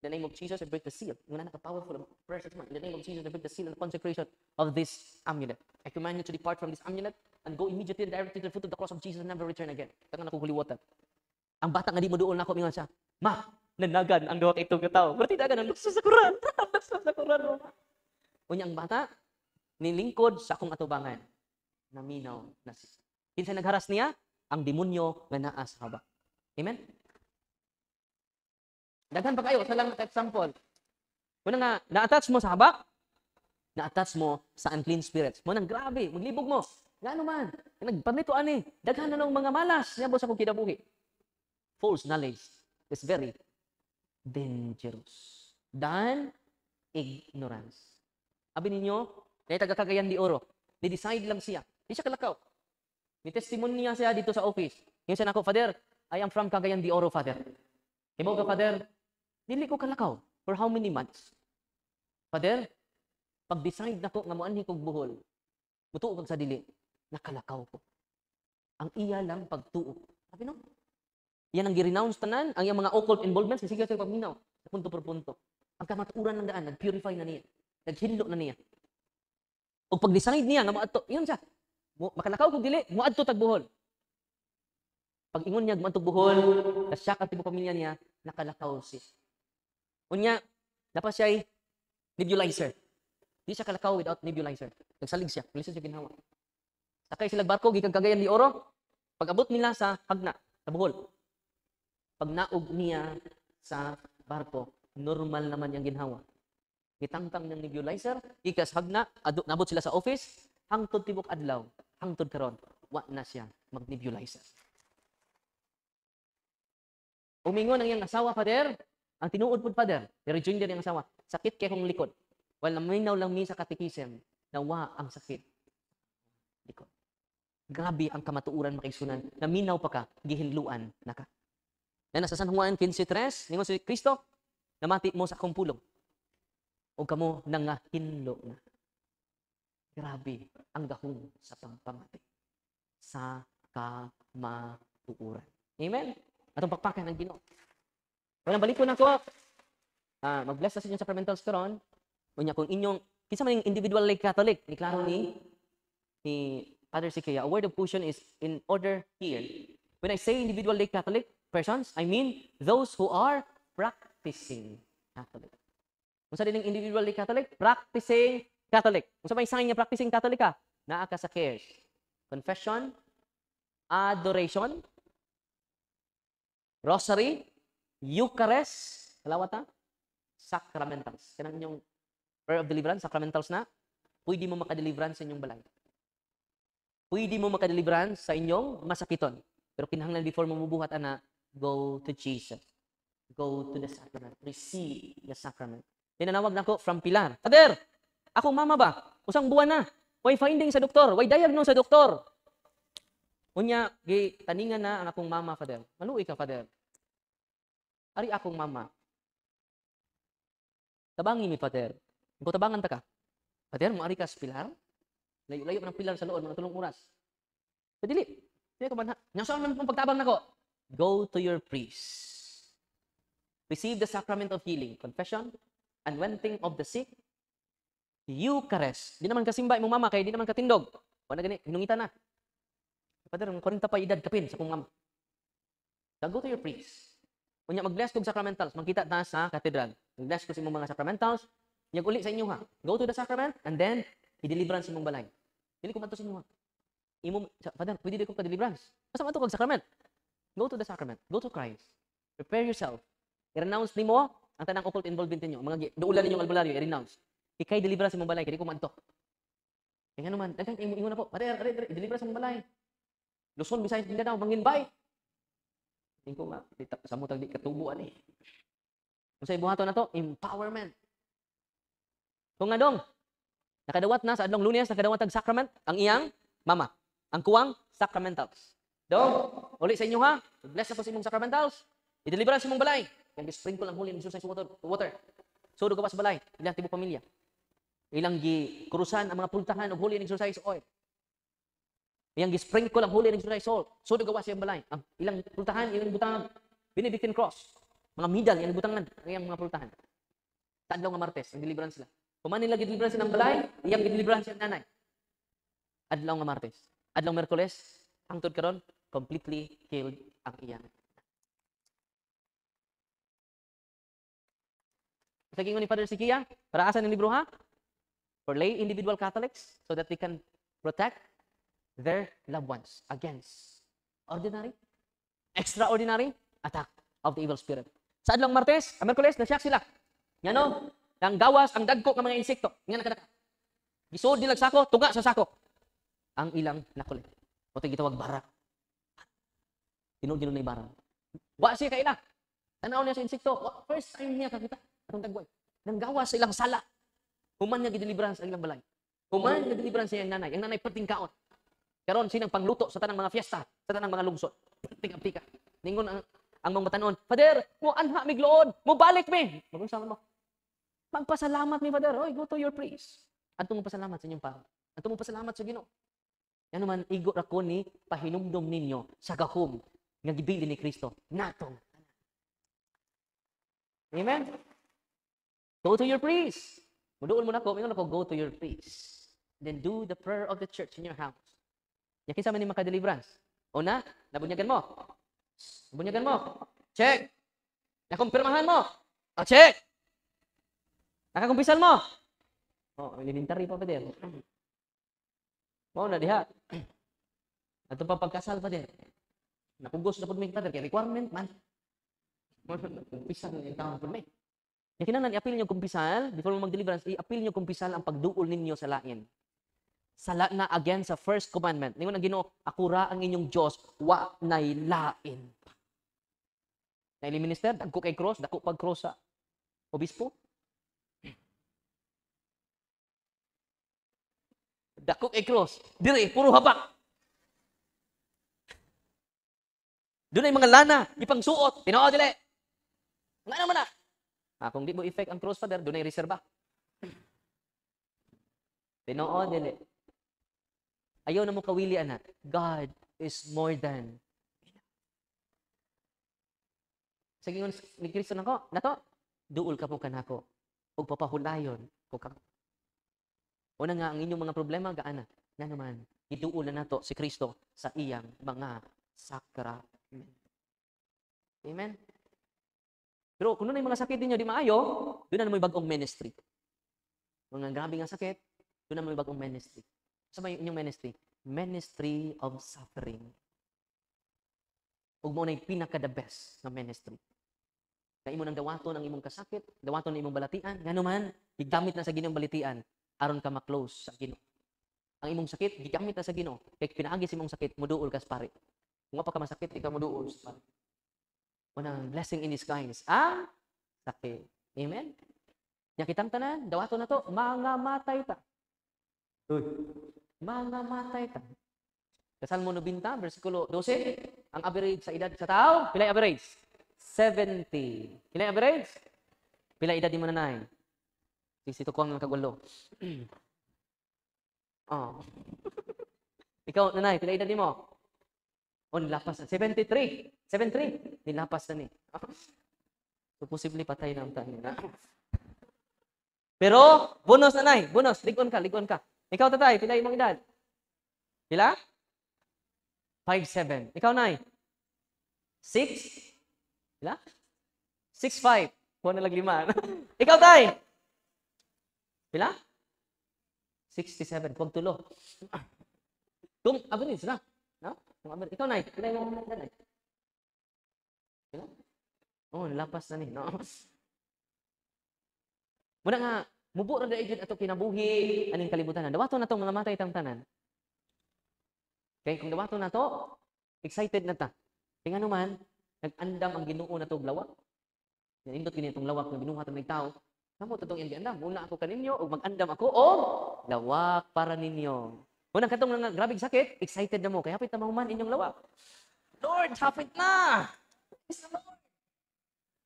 In the name of Jesus, I break the seal. Yung powerful and precious man. In the name of Jesus, I break the seal and consecration of this amulet. I command you to depart from this amulet and go immediately and directly to the foot of the cross of Jesus and never return again. Tangan ako huliwatan. Ang bata nga di mo doon ako, mingon siya, ma, nanagan ang duha ka itong tao. Berarti dagan ang nagsasakuran. Nagsasakuran mo. Unya ang bata, nilingkod sa akong atubangan. Naminaw na siya. Kinsa nagharas niya? Ang demonyo nga naa sa habak. Amen? Daghan pa kayo sa lang example. Kung nga, na-attach mo sa habak, na-attach mo sa unclean spirits. Mo nang grabe, maglibog mo. Nga naman, nagpanito ani, daghan na ng mga malas. Yan po sa kong kinabuhi. False knowledge is very dangerous than ignorance. Abi ninyo, na taga Cagayan de Oro, ni-decide lang siya. Di siya kalakaw. May testimony niya siya dito sa office. Yung siya nako, Father, I am from Cagayan de Oro, Father. Ibaw ka, Father, dili ko kalakaw. For how many months? Father, pag-decide na ko nga muanhi kog buhol, mutuo kag sa dili, nakalakaw ko. Ang iya lang pagtuo. Sabi no? Yan ang gi-renounce tanan, ang iyang mga occult involvements, sige sa pagminaw, punto per punto. Ang kamatuuran ng daan, nag-purify na niya. Naghinlo na niya. O pag-decide niya nga moadto, yun siya. Makalakaw kog dili, moadto tag buhol. Pag ingon niya moadto buhol, kasyak ang tibo pamilya niya, nakalakaw siya. Unya, dapat siya ay nebulizer. Di siya kalakaw without nebulizer. Nagsalig siya. Naglisod siya ginhawa. Sakay sila barko, gikan Cagayan de Oro. Pag abot nila sa hagna, sa Bohol. Pag naog niya sa barko, normal naman yung ginhawa. Gitangtang ng nebulizer, ikas hagna, nabot sila sa office, hangtod tibok adlaw, hangtod karon, wa na siya mag-nebulizer. Umingon ang iyang asawa, Father, ang tinuod pud Father, ni-rejoin din ang asawa, sakit kay kong likod. Well, naminaw lang mi sa katikisem, nawa ang sakit. Likod. Grabe ang kamatuuran makaigsunan, naminaw pa ka, gihinluan na ka. Na sa San Juan 15:3, ningon si Kristo, namati mo sa akong pulong. O kamo nangahinlo na. Grabe ang gahong sa pagpamati sa kamatuuran. Amen? Atong pakpakan ng Ginoo. Walang balik ko na ko. Mag-bless na sa inyong sacramentals karon. Unya kung inyong kinsa man yung individual like Catholic, ni klaro ni Father Siquia, a word of caution is in order here. When I say individual like Catholic persons, I mean those who are practicing Catholic. Kung sa din yung individual like Catholic, practicing Catholic. Kung sa may sign niya practicing Catholic ka, naa ka sa cares. Confession, adoration, rosary, Eucharist, kalawata, sacramentals. Kanang inyong prayer of deliverance, sacramentals na, pwede mo makadeliverance sa inyong balay. Pwede mo makadeliverance sa inyong masakiton. Pero kinahanglan before mo mubuhat, ana, go to Jesus. Go to the sacrament. Receive the sacrament. Tinanawag na ko from Pilar. Father, akong mama ba? Usang buwan na. Why finding sa doktor? Why diagnose sa doktor? Unya, taningan na ang akong mama, Father. Maluoy ka, Father. Ari akong mama. Tabangin mi, Father. Kung tabangan ta ka, Father, mo ari ka sa Pilar? Layo-layo ng Pilar sa loob, mga 3 oras. Padili. Hindi ko ba na saan man pong pagtabang na ko? Go to your priest. Receive the sacrament of healing, confession, anointing of the sick, Eucharist. Di naman kasimba imong mama, kaya di naman katindog. O na gani, hinungita na. Father, ang 40 pa edad kapin sa kong mama. So, go to your priest. Unya mag-bless kog sacramentals, magkita ta sa katedral. Mag-bless ko sa imong mga sacramentals, nyag uli sa inyo ha. Go to the sacrament, and then, i-deliverance imong balay. Dili ko man to sa inyo ha. Father, pwede di ko ka-deliverance. Basta man ito kag sacrament. Go to the sacrament. Go to Christ. Prepare yourself. I-renounce ni mo ang tanang occult involvement ninyo. Mga duulan ninyong albularyo, i-renounce. Ikay deliverance mong balay, kaya ko manto. Kaya nga naman, ingon na po, i-deliverance mong balay. Luzon, Visayas, Mindanao, Manginbay. Hindi ko nga, sa mutang di katubuan eh. Kung sa ibuhato na to, empowerment. Kung nga dong, nakadawat na sa adlong Lunes, nakadawat ang sacrament, ang iyang mama. Ang kuwang sacramentals. Dong, uli sa inyo ha, bless na po sa imong sacramentals. I-deliver sa imong balay. Kaya sprinkle ang huli ng exercise water. Sudo ka pa sa balay, ilang tibok pamilya. Ilang kurusan ang mga pultahan o huli ng exercise oil. Ilang sprinkle ang huli ng exercise oil. Sudo ka pa sa iyong balay. Ang ilang pultahan, ilang butangan, Benedictine cross. Mga medal, ilang butangan, ang iyang mga pultahan. Sa adlaw nga Martes, ang deliverance sila. Kung man nila gideliverance ng balay, iyang gideliverance ng nanay. Adlaw nga Martes. Adlaw Merkules, hangtod karon, completely healed ang iyang. Sa gingon ni Father Sikia, para asan ang libro ha? For lay individual Catholics so that they can protect their loved ones against ordinary, extraordinary attack of the evil spirit. Sa adlong Martes, Merkules, nasyak sila. Yan o, ang gawas, ang dagko ng mga insekto. Nga nakadaka. Gisod nilang sako, tuga sa sako. Ang ilang nakulit. O ito gitawag bara. Tinod-tinod na yung bara. Wa siya kaila. Tanaw niya sa insekto. First time niya kakita. Atong tagway. Nang gawas sa ilang sala. Human niya gideliverance ang ilang balay. Human niya gideliverance sa iyang nanay. Ang nanay perting kaon. Karon sinang pangluto sa tanang mga fiesta, sa tanang mga lungsod. Perting aptika. Ningon ang mga batanon, Father, mo anha mig lood, mo balik mi. Magunsaon mo. Magpasalamat mi, Father. Oy, go to your priest. Adtong pasalamat sa inyong paro. Adtong pasalamat sa Ginoo. Yan naman igo ra ko ni pahinumdom ninyo sa gahom nga gibili ni Kristo natong. Amen. Go to your priest. Muduol mo na ko, mingon ako, go to your priest. Then do the prayer of the church in your house. Yakin sa man ni maka-deliverance. Una, nabunyagan mo. Nabunyagan mo. Check. Nakumpirmahan mo. Oh, check. Nakakumpisal mo. Oh, elementary pa din. Mao na diha. Ato pa pagkasal pa din. Napugos na pud mi Father, kay requirement man. Kumpisal yung taon pud mi. Yung kinahanglan i-appeal niyo kumpisal, before mo mag-deliverance, i-appeal niyo kumpisal ang pagduol ninyo sa lain. Sala na again sa first commandment. Ningon ang Ginoo, akura ang inyong Dios, wa nay lain. Na minister, dagko kay cross, dako pag cross sa obispo. Dako kay cross, dire puro habak. Doon ay mga lana, ipangsuot, tinoo dili. Nga naman na. Kung di mo effect ang cross, Father, doon ay reserba. Tinoo dili. Ayaw na mo kawili, anak. God is more than. Sa gingon ni Kristo nako, nato, duol ka po kanako. Ug papahulayon ko ka. Una nga ang inyong mga problema gaana. Na naman, iduol na nato si Kristo sa iyang mga sakramento. Amen. Pero kung yung mga sakit ninyo di maayo, doon na may bagong ministry. Mga grabe nga sakit, doon na may bagong ministry. Sa may inyong ministry? Ministry of suffering. Ug mo na yung pinaka-the best na ministry. Na imo nang dawaton ang imong kasakit, dawaton ang imong balatian, nga naman, gigamit na sa Ginoong balitian, aron ka ma-close sa Ginoo. Ang imong sakit, gigamit na sa Ginoo, kay pinaagi sa imong sakit, muduol ka sa pari. Kung pa ka masakit, ikaw muduol sa pari. Unang blessing in disguise, ang sakit. Amen? Yakitang tanan, dawaton na to, mga matay ta. Uy, mga matay ta. Sa Salmo 90, versikulo 12, ang average sa edad sa tao, pilay average? 70. Pilay average? Pilay edad di mo nanay? Sisito ko ang kagwalo. Oh. Ikaw, nanay, pilay edad di mo? O, nilapas na. 73. 73. Nilapas na ni. So, posible patay na ang tayo na. Pero, bonus nanay. Bonus. Ligon ka, ligon ka. Ikaw, tatay, pilay mong edad? Pila? 5'7". Ikaw, nay? 6? Pila? 6'5". Kuha na lang 5. Ikaw, tay? Pila? 67. Huwag tulo. Kung average na. No? Kung average. Ikaw, Nay. Kailan mo na, Nay? Kailan? Oh, lapas na ni. No? Muna nga, mubo ra dai jud ato kinabuhi aning kalibutan. Dawaton na tong mga matay tang tanan. Kay kung dawaton na to, excited na ta. Kaya nga naman, nag-andam ang Ginoo na to lawak. Yan indot kini itong lawak nga binuhat ng tao. Namo to tong andam. Muna ako kaninyo ug mag-andam ako og lawak para ninyo. Muna katong nga grabing sakit, excited na mo kay hapit na mahuman inyong lawak. Lord, hapit na. Is the Lord.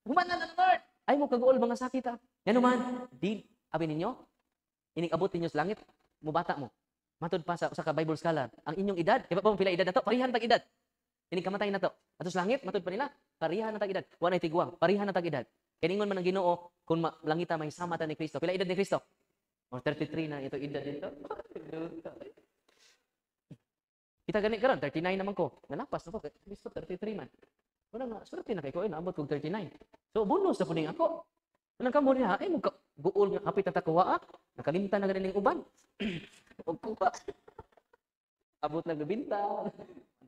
Human na Lord. Ay mo kagool mga sakit ha. Yan naman, di abi ninyo ining abot ninyo sa langit, mubata mo. Matud pa sa ka Bible scholar, ang inyong edad, kaya pa pila edad na to, parihan tag edad. Ining kamatay na to. Atos langit, matud pa nila, parihan na tag edad. Wa nay tigwang, parihan na tag edad. Kiningon man ang Ginoo kung langita may sama ta ni Kristo. Pila edad ni Kristo? O 33 na ito edad dito. Kita gani karon 39 naman ko. Nalapas na ko kay Kristo 33 man. Wala nga, swerte na kay ko naabot kog 39. So bonus na puning ako. Nang kamo niya, ay mo guol nga kapit ta kuwa. Nakalimtan na ganing uban. Og kuha. Abot na gabinta.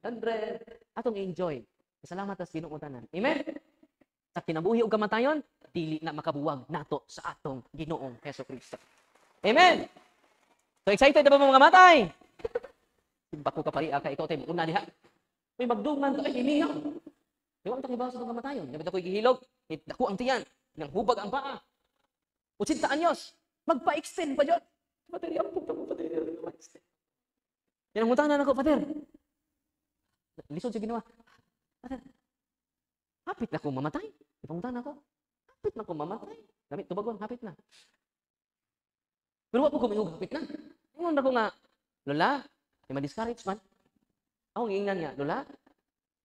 100. Atong enjoy. Salamat sa Ginoo tanan. Amen. Sa kinabuhi ug kamatayon, dili na makabuwag nato sa atong Ginoong Hesukristo. Amen. So excited na ba mga matay? Simba ko kapari ka ikaw tay una diha. May magdungan ta ay iniha. Di ba ang takibaw sa kamatayon? Dapat ako'y gihilog. Dako ang tiyan. Nang hubag ang paa. 80 anyos. Magpa-extend pa dyan. Pater, yan po mo, Pater. Yan ang mutahan na ako, Pater. Lisod siya ginawa. Pater, hapit na akong mamatay. Ipanguntahan ako. Hapit na akong mamatay. Gamit, tubagon, hapit na. Pero wala po kumingog, hapit na. Ingon ako nga, Lola, may ma-discourage man. Ako ingnan niya, Lola,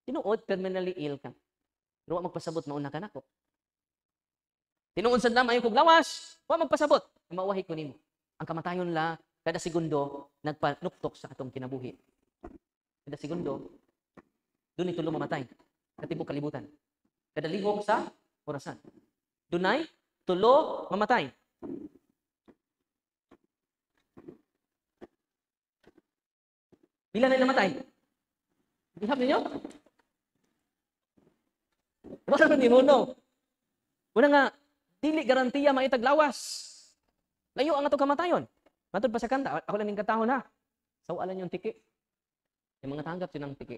tinuod, terminally ill ka. Pero wala magpasabot, mauna ka na ko. Tinuod sa dam, ayaw kong lawas. Wala magpasabot. Mauwahi ko nimo. Ang kamatayon la, kada segundo, nagpanuktok sa atong kinabuhi. Kada segundo, doon ito lumamatay. Katibok kalibutan. Kada lihok sa orasan. Dunay, tulo, mamatay. Bila na namatay? Ihap ninyo? Basta ba ni Mono? Una nga, dili garantiya maitag lawas. Layo ang ato kamatayon. Matod pa sa kanta, ako lang ning katahon ha. Sawalan yung tiki. Yung mga tanggap yun ang tiki.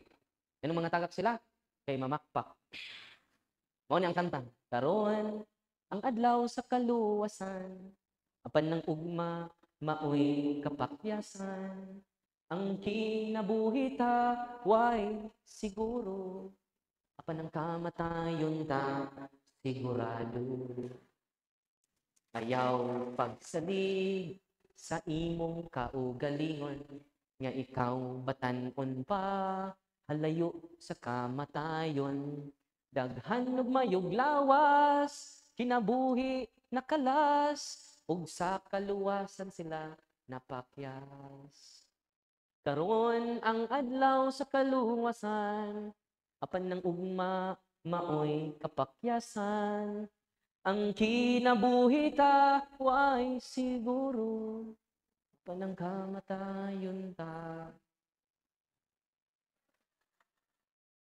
Yung mga tagak sila, kay mamakpak. Mao ni ang kanta. Karon ang adlaw sa kaluwasan, apan ng ugma, maoy kapakyasan. Ang kinabuhita, why siguro, apan ng kamatayon ta, sigurado. Ayaw pagsalig sa imong kaugalingon, nga ikaw batanon pa, halayo sa kamatayon. Daghan ug mayog lawas, kinabuhi nakalas, ug sa kaluwasan sila napakyas. Karon ang adlaw sa kaluwasan, apan ng ugma, maoy kapakyasan. Ang kinabuhita, why siguro, panang kamatayon ta.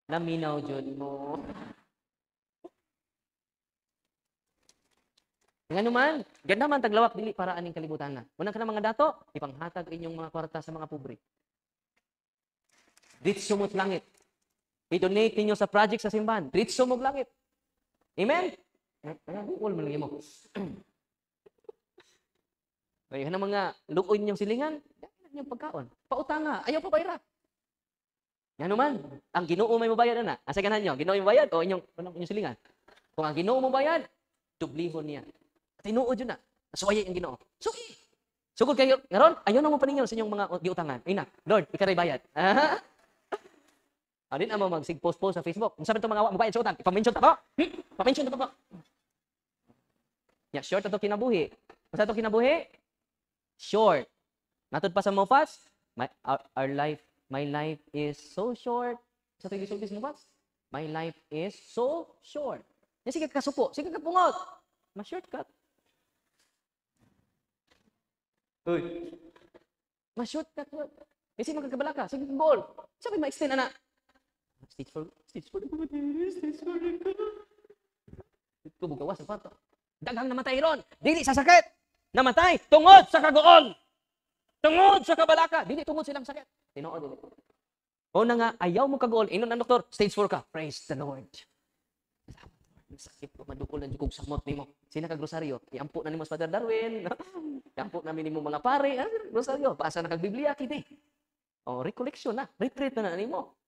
Naminaw jud mo. Nga naman, ganda man taglawak dili para aning kalibutan na. Unang ka na mga dato, ipanghatag inyong mga kwarta sa mga pobre. Ditso mo't langit. I-donate ninyo sa project sa simbahan. Ditso mo't langit. Amen? All man lagi mo. Ay, hanang mga luoy ninyong silingan, yan yung pagkaon. Pautanga, ayaw pa bayra. Yan naman, ang Ginoo may mabayad na. Asa ganahan nyo? Ginoo may bayad o inyong silingan? Kung ang Ginoo mo bayad, dublihon niya. Tinuod yun na. Nasuwayay ang Ginoo. Suki! Sugod kayo, ngaron, ayaw na mo pa ninyo sa inyong mga giutangan. Ay na, Lord, ikaray bayad. Din mo mag-post sa Facebook. Kung sabi ito mga mabayad sa utang, ipamention ta po. Ipamention ta po. Yeah, short ato kinabuhi. Kung sa ito kinabuhi, short. Natod pa sa Mofas, my life is so short. Sa ito gisulti sa Mofas, my life is so short. Sige kasupo, sige kapungot. Ma-shortcut. Uy. Ma-shortcut. Kasi magkakabalaka, sige goal. Sabi ma-extend ana. Stage 4 na kumatay, stage 4 na ko. Ito bugawas sa pato. Daghang namatay ron. Dili sa sakit. Namatay tungod sa kagool. Tungod sa kabalaka. Dili tungod silang sakit. Tinuod dili. O na nga, ayaw mo kagool. Inon ang doktor, stage 4 ka. Praise the Lord. Sakit ko, madukol na jukog samot nimo. Sina ka grosaryo? Iampo na nimo sa Father Darwin. Iampo na nimo mga pare. Grosaryo, paasa na kag Biblia kiti. O recollection na, retreat na nimo.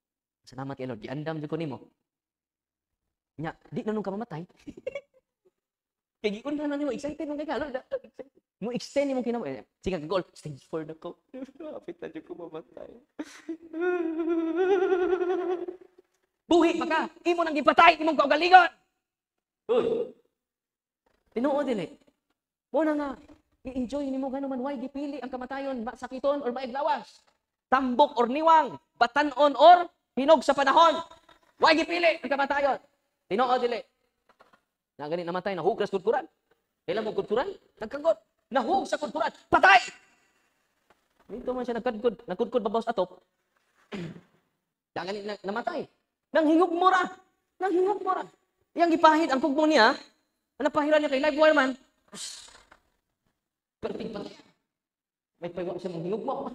Salamat kay Lord, giandam jud ko nimo. Nya, di na nung ka mamatay. Kay giun na nimo excited man kay ka Lord. Mo extend imong kinabuhi. Sige ka goal, stage 4 na ko. Apit na jud ko mamatay. Buhi pa ka. Imo nang gipatay imong kaugalingon. Uy. Tinuod din eh. Mo na nga i-enjoy nimo gano man way gipili ang kamatayon, sakiton or maiglawas. Tambok or niwang, batanon or hinog sa panahon. Way gipili ang kamatayon. Tinuod dili. Na gani namatay nahug sa kudkuran. Kailan mo kudkuran? Nagkagot. Nahug sa kudkuran. Patay. Dito man siya nagkudkod babaw sa atop. Gani namatay. Nang hingog mo ra. Yang gipahid ang kugmo niya, napahiran niya kay live wire man. Pertig-pertig. May paywa siya mong hingog mo.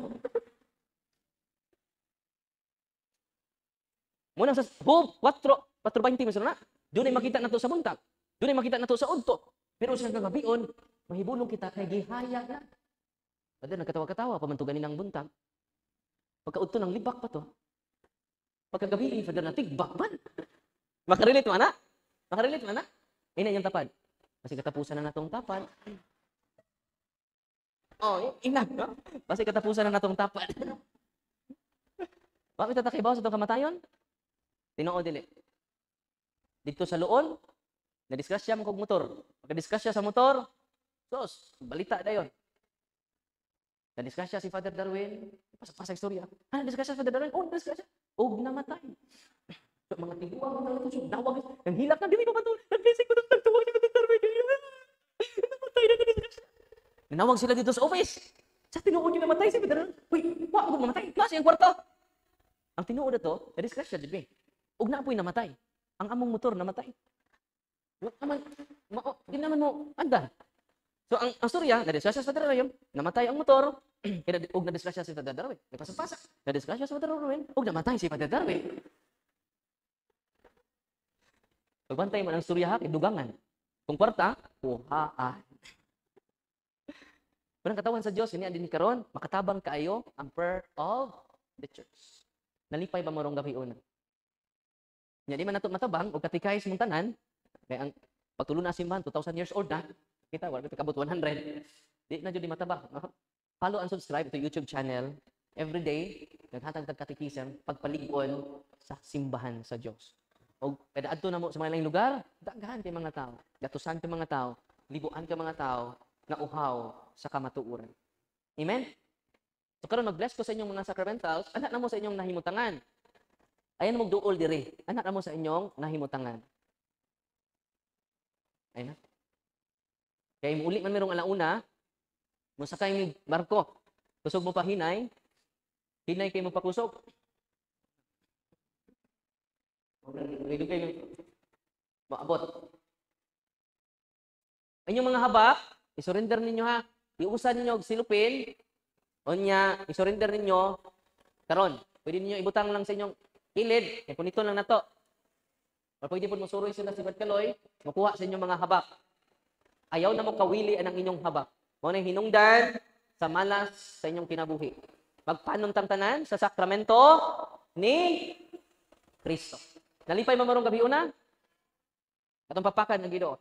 Muna sa Job 4:20 masuro na. Doon ay makita nato sa buntag. Doon ay makita nato sa udto. Pero sa kagabion, mahibulong kita kay gihaya na. Padre nagkatawa-katawa pamantugan ni nang buntag. Pagkaudto ng libak pa to. Pagkagabi, Father na tigbak man. Makarelate mo na? Ina yung tapad. Kasi katapusan na natong tapad. Oh, ina. No? Kasi katapusan na natong tapad. Bakit tatakibaw sa itong kamatayon? Tinuod dili. Dito sa luon, na-discuss mo kog motor. Pagka-discuss sa motor, sos, balita dayon. Na-discuss si Father Darwin, pasag istorya. Na-discuss si Father Darwin, na-discuss. Og namatay. So, mga tiguang mga ito, nawag, ang hilak na, dili ko ba ito? Nag-blessing ko, nagtawag si Father Darwin. Namatay na na-discuss. Nanawag sila dito sa office. Sa tinuod yung namatay si Father Darwin. Uy, wag ako mamatay. Klase ang kwarto. Ang tinuod ito, na-discuss siya, diba? Og na po'y namatay. Ang among motor namatay. Di naman mo, anda. So, ang storya, na-discuss siya sa Father Darwin, namatay ang motor, og na-discuss siya si Father Darwin. Nagpasak-pasak, na-discuss siya sa Father Darwin, og namatay si Father Darwin. Pagbantay man ang storya ha, dugangan. Kung kwarta, puhaan. Kung katawan sa Diyos, ini din karon, makatabang kaayo ang prayer of the church. Nalipay ba marong gabi una? Nya di man nato matabang og katikay sa muntanan, kay ang pagtulo na simbahan 2000 years old na. Kita wala pa kabot 100. Di na jud matabang. Follow and subscribe to YouTube channel. Every day, naghatag tag katikism pagpalig-on sa simbahan sa Dios. O kada adto na mo sa mga laing lugar, daghan kay mga tao, gatusan kay mga tao, libuan kay mga tao na uhaw sa kamatuoran. Amen. So karon mag-bless ko sa inyong mga sacramentals, anak na mo sa inyong nahimutangan. Ayan mo duol dire. Anak na mo sa inyong nahimutangan. Ayun na. Kaya muuli man merong alauna, mo sakay ni barko. Kusog mo pa hinay. Hinay kay mo pakusog. Ready kayo. Maabot. Inyong mga habak, isurrender ninyo ha. Iusan ninyo og silupin. Onya, isurrender ninyo karon. Pwede ninyo ibutang lang sa inyong kilid, kay punito lang nato. O pwede po masuroy sila si Badkaloy, makuha sa inyong mga habak. Ayaw na mo kawili ang inyong habak. Mo na hinungdan sa malas sa inyong kinabuhi. Magpanuntang tanan sa sakramento ni Kristo. Nalipay mamarong gabi una? Atong papakan ng Ginoo.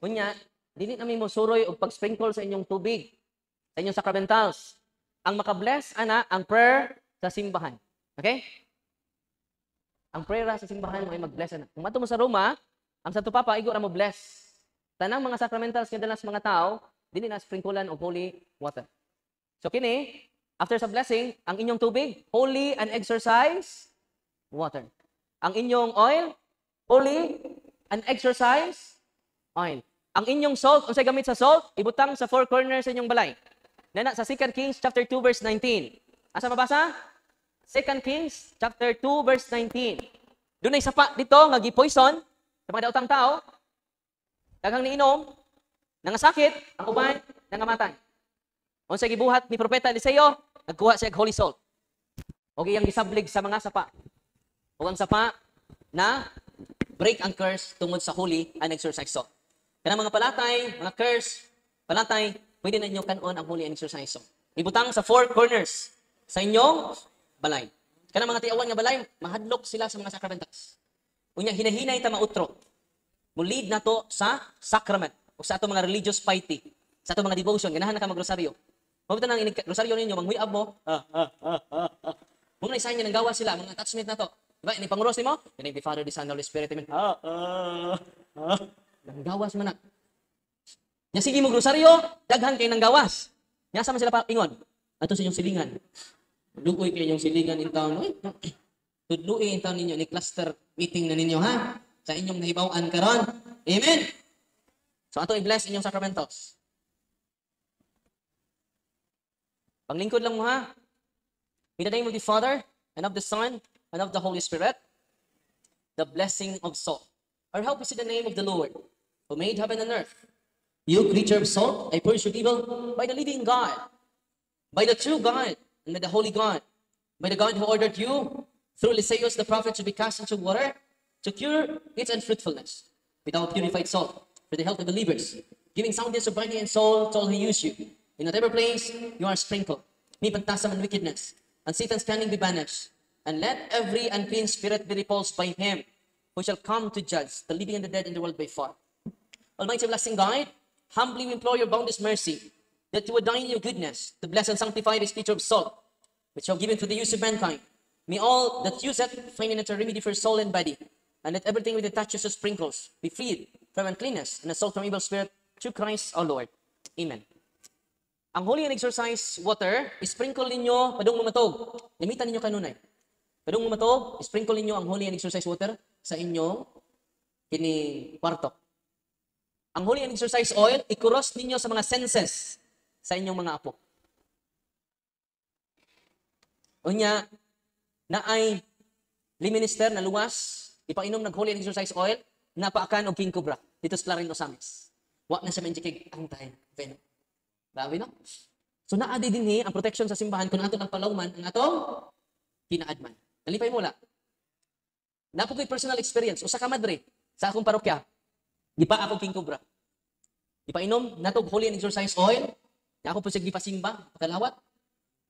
Unya, dili na mo suroy og pag-sprinkle sa inyong tubig, sa inyong sacramentals. Ang makabless ana ang prayer sa simbahan. Okay? Ang prayer sa simbahan mo ay mag-bless ana. Kung mato mo sa Roma, ang Santo Papa igo ra mo bless. Tanang mga sacramentals kadalas mga tao dili na sprinklean og holy water. So kini After sa blessing, ang inyong tubig, holy and exercise water. Ang inyong oil, holy and exercise oil. Ang inyong salt, unsay gamit sa salt, ibutang sa four corners sa inyong balay. Nana sa 2 Kings chapter 2 verse 19. Asa mabasa? 2 Kings chapter 2 verse 19. Doon ay sapa dito nga gi-poison sa mga daotang tao. Daghang niinom, nangasakit, ang uban nangamatay. Unsay gibuhat ni propeta Eliseo, nagkuha siya og holy salt. Og iyang gisablig sa mga sapa. Og ang sapa na break ang curse tungod sa holy and exercise salt. Kanang mga palatay, mga curse, palatay, pwede na inyo kanon ang holy and exercise salt. Ibutang sa four corners sa inyong balay. Kanang mga tiawan nga balay, mahadlok sila sa mga sacramentals. Unya hinahinay ta mautro. Mulid na to sa sacrament o sa ato mga religious piety, sa ato mga devotion, ganahan na ka magrosaryo. Mabita nang rosaryo ninyo, manguyab mo. Muna isahin niya ng gawa sila, mga attachment na to. Diba, ini panguros ni mo? In the name of the Father, the Son, and the Holy Spirit. Amen. Nang gawas man na. Nya sige mo rosaryo, daghan kay nang gawas. Nya sama sila pa ingon. Ato sa inyong silingan. Luoy kay inyong silingan in town. Tudluoy in town ninyo ni cluster meeting na ninyo ha. Sa inyong nahibaw-an karon. Amen. So ato i-bless inyong sacramentals. Panglingkod lang mo ha. In the name of the Father, and of the Son, and of the Holy Spirit, the blessing of salt. Our help is in the name of the Lord, who made heaven and earth. You, creature of salt, I purge your evil by the living God, by the true God, and by the holy God, by the God who ordered you, through Eliseus the prophet, to be cast into water, to cure its unfruitfulness, without purified salt, for the health of believers, giving soundness of body and soul, till he use you. In whatever place you are sprinkled, may pantasam and wickedness, and Satan's cunning be banished, and let every unclean spirit be repulsed by him, who shall come to judge the living and the dead in the world by fire. Almighty blessing God, humbly we implore your boundless mercy, that you would dine in your goodness, to bless and sanctify this creature of salt, which you have given to the use of mankind. May all that use it find in it a remedy for soul and body, and let everything which it touches or sprinkles be freed from uncleanness and assault from evil spirit, through Christ our Lord. Amen. Ang holy and exercise water, sprinkle ninyo padung matog. Limitan ninyo kanunay. Padung matog, sprinkle ninyo ang holy and exercise water sa inyong kini kwarto. Ang holy and exercise oil, ikuros ninyo sa mga senses sa inyong mga apo. Unya, na ay liminister na luwas, ipainom ng holy and exercise oil, napaakan og king cobra dito sa Clarion Osamis. Wa na siya menjikig antay venom. Grabe no? So naadi din ang protection sa simbahan kung ato ng palawman ang atong pinaadman. Nalipay mo la. Napo ko'y personal experience. Usa ka madre sa akong parokya, gipa ako king cobra. Ipainom natog holy and exercise oil. Na ako po siya gipasimba, pakalawat.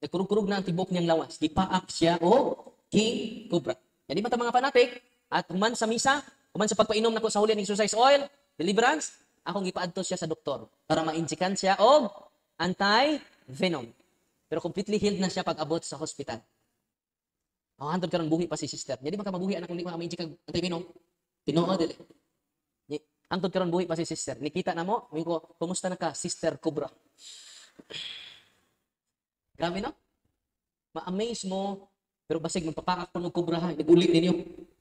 Nagkurug-kurug na ang tibok niyang lawas. Gipaak siya o king cobra. Yan di ba mga fanatic? At human sa misa, human sa pagpainom nako sa holy and exercise oil, deliverance, akong gipaadto siya sa doktor para ma-injikan siya og anti-venom. Pero completely healed na siya pag abot sa hospital. Hantod karon buhi pa si sister. Jadi maka mabuhi anak kundi ma-injik kag anti-venom. Tinuod dili. Hantod karon buhi pa si sister. Nikita na mo, wing ko, kumusta na ka, Sister Cobra? Grabe no? Ma-amaze mo, pero basig magpapakak po ng cobra ha. Nag-uli ninyo.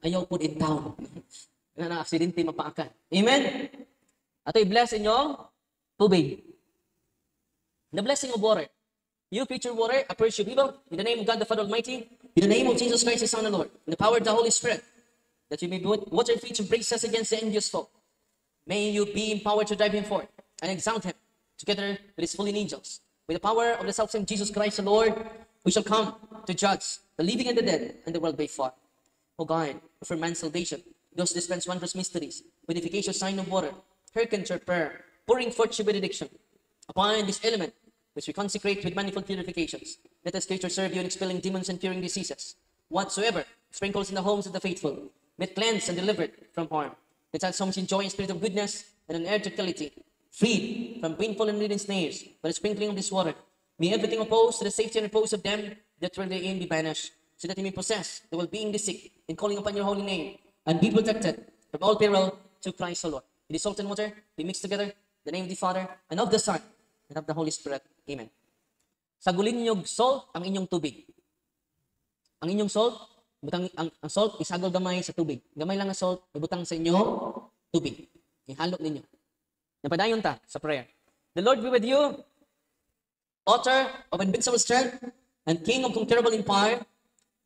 Ayaw po in town. Na aksidente mapaakan. Amen? Ato i-bless inyong tubig. The blessing of water. You creature water, I purge your evil. In the name of God the Father Almighty. In the name of Jesus Christ, the Son of the Lord. In the power of the Holy Spirit. That you may water feet to brace us against the envious foe. May you be empowered to drive him forth and exalt him together with his fallen angels. With the power of the self-same Jesus Christ the Lord, who shall come to judge the living and the dead and the world by fire. O God, for man's salvation, those dispense wondrous mysteries, with the efficacious sign of water, hearken to our prayer, pouring forth your benediction upon this element, which we consecrate with manifold purifications. Let us creature serve you in expelling demons and curing diseases. Whatsoever sprinkles in the homes of the faithful, be cleansed and delivered from harm. Let us homes enjoy a spirit of goodness and an air of fertility, freed from painful and leading snares, by the sprinkling of this water. May everything opposed to the safety and repose of them that dwell therein be banished, so that you may possess the well-being of the sick in calling upon your holy name, and be protected from all peril through Christ the Lord. In the salt and water be mixed together, in the name of the Father, and of the Son, and of the Holy Spirit. Amen. Sagulin niyo salt ang inyong tubig. Ang inyong salt, ang salt isagol gamay sa tubig. Gamay lang na salt, ibutang sa inyong tubig. Ihalo ninyo. Napadayon ta sa prayer. The Lord be with you, author of invincible strength and king of conquerable empire,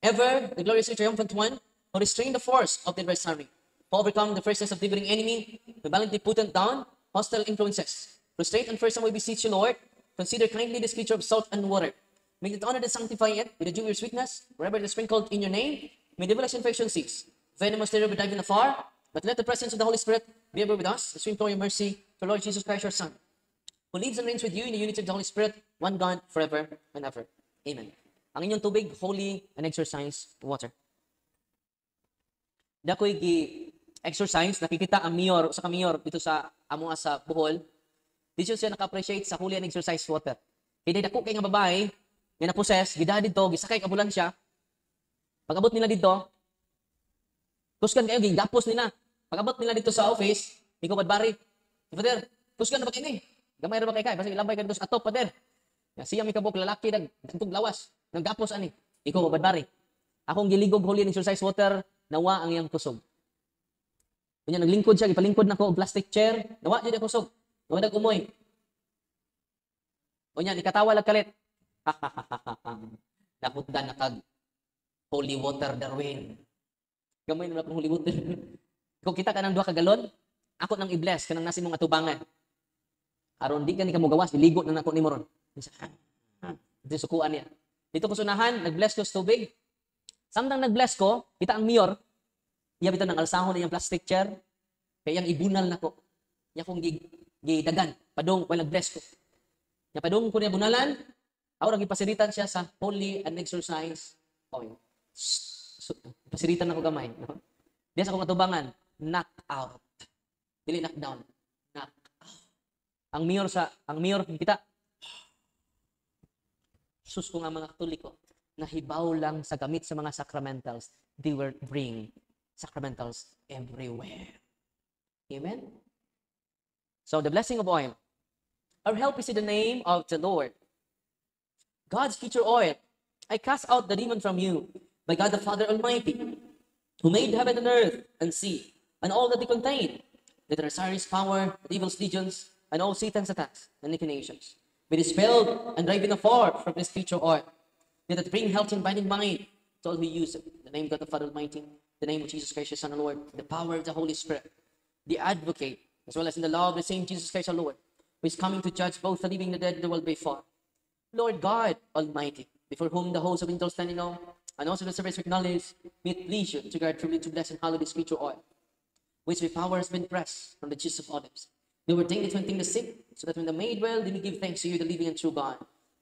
ever the glorious and triumphant one, who restrained the force of the adversary, who overcome the fierceness of the devouring enemy, who valiantly put down hostile influences. Prostrate and first, we beseech you, Lord, consider kindly this creature of salt and water. Make it honor and sanctify it with the dew of your sweetness, wherever it is sprinkled in your name. May devilish infection cease. Venomous terror be driven afar, but let the presence of the Holy Spirit be ever with us, as we implore your mercy for Lord Jesus Christ, your Son, who lives and reigns with you in the unity of the Holy Spirit, one God, forever and ever. Amen. Ang inyong tubig, holy and exercise water. Dakoy gi-exercise, nakikita ang mayor, sa kamayor dito sa amuha sa Bohol. Dito siya naka-appreciate sa holy and exercise water. Kaya dako kay nga babae, nga na-possess, gida dito, gisakay ka ambulansya. Pag-abot nila dito, kuskan kayo, gigapos nila. Pag-abot nila dito sa office, ikaw badbari. Father, kuskan na ba kayo ni? Gamay ra ba kayo? Basta ilambay ka dito sa atop, Father. Siya may kabuk lalaki, nagtug lawas. Naggapos ani. Ikaw badbari. Akong giligog holy and exercise water, nawa ang iyang kusog. Kunya naglingkod siya, gipalingkod nako og plastic chair, nawa jud ang kusog. Nawa nag-umoy. Kunya nikatawa lag kalit. Nakutdan na kag holy water, Darwin. Gamay na akong holy water. Kung kita ka ng 2 ka galon, ako nang i-bless kanang nasi mong atubangan. Aron di ka ni kamo gawas, iligo na nako nimo ron. Dito sukuan niya. Dito ko sunahan, nag-bless ko sa tubig. Samtang nag-bless ko, kita ang mayor, iya bitaw ng alsahon na yung plastic chair, kaya yung ibunal nako. Iya kong gidagan, padong, while nag-bless ko. Ya padong ko niya bunalan, ako nagipasiritan siya sa holy and exercise oil. Pasiritan ako gamay. No? Diya sa akong atubangan, knock out. Dili knock down. Knock out. Ang mayor kita, sus ko nga mga katoliko, nahibaw lang sa gamit sa mga sacramentals. They were bring sacramentals everywhere. Amen? So the blessing of oil. Our help is in the name of the Lord. God's future oil. I cast out the demon from you by God the Father Almighty, who made heaven and earth and sea, and all that they contain, that the Osiris power, the evil's legions, and all Satan's attacks and inclinations, be dispelled and driven afar from this future oil, that it bring health and binding mind to all who use it. The name of God the Father Almighty, the name of Jesus Christ, your Son and Lord, the power of the Holy Spirit, the advocate, as well as in the law of the same Jesus Christ our Lord, who is coming to judge both the living and the dead and the world before. Lord God Almighty, before whom the hosts of angels stand in awe, and also the servants acknowledge, be it pleasure to guard truly to bless and hallow this future oil, which with power has been pressed from the juice of olives. They were daily to maintain the sick, so that when the made well, they may give thanks to you, the living and true God.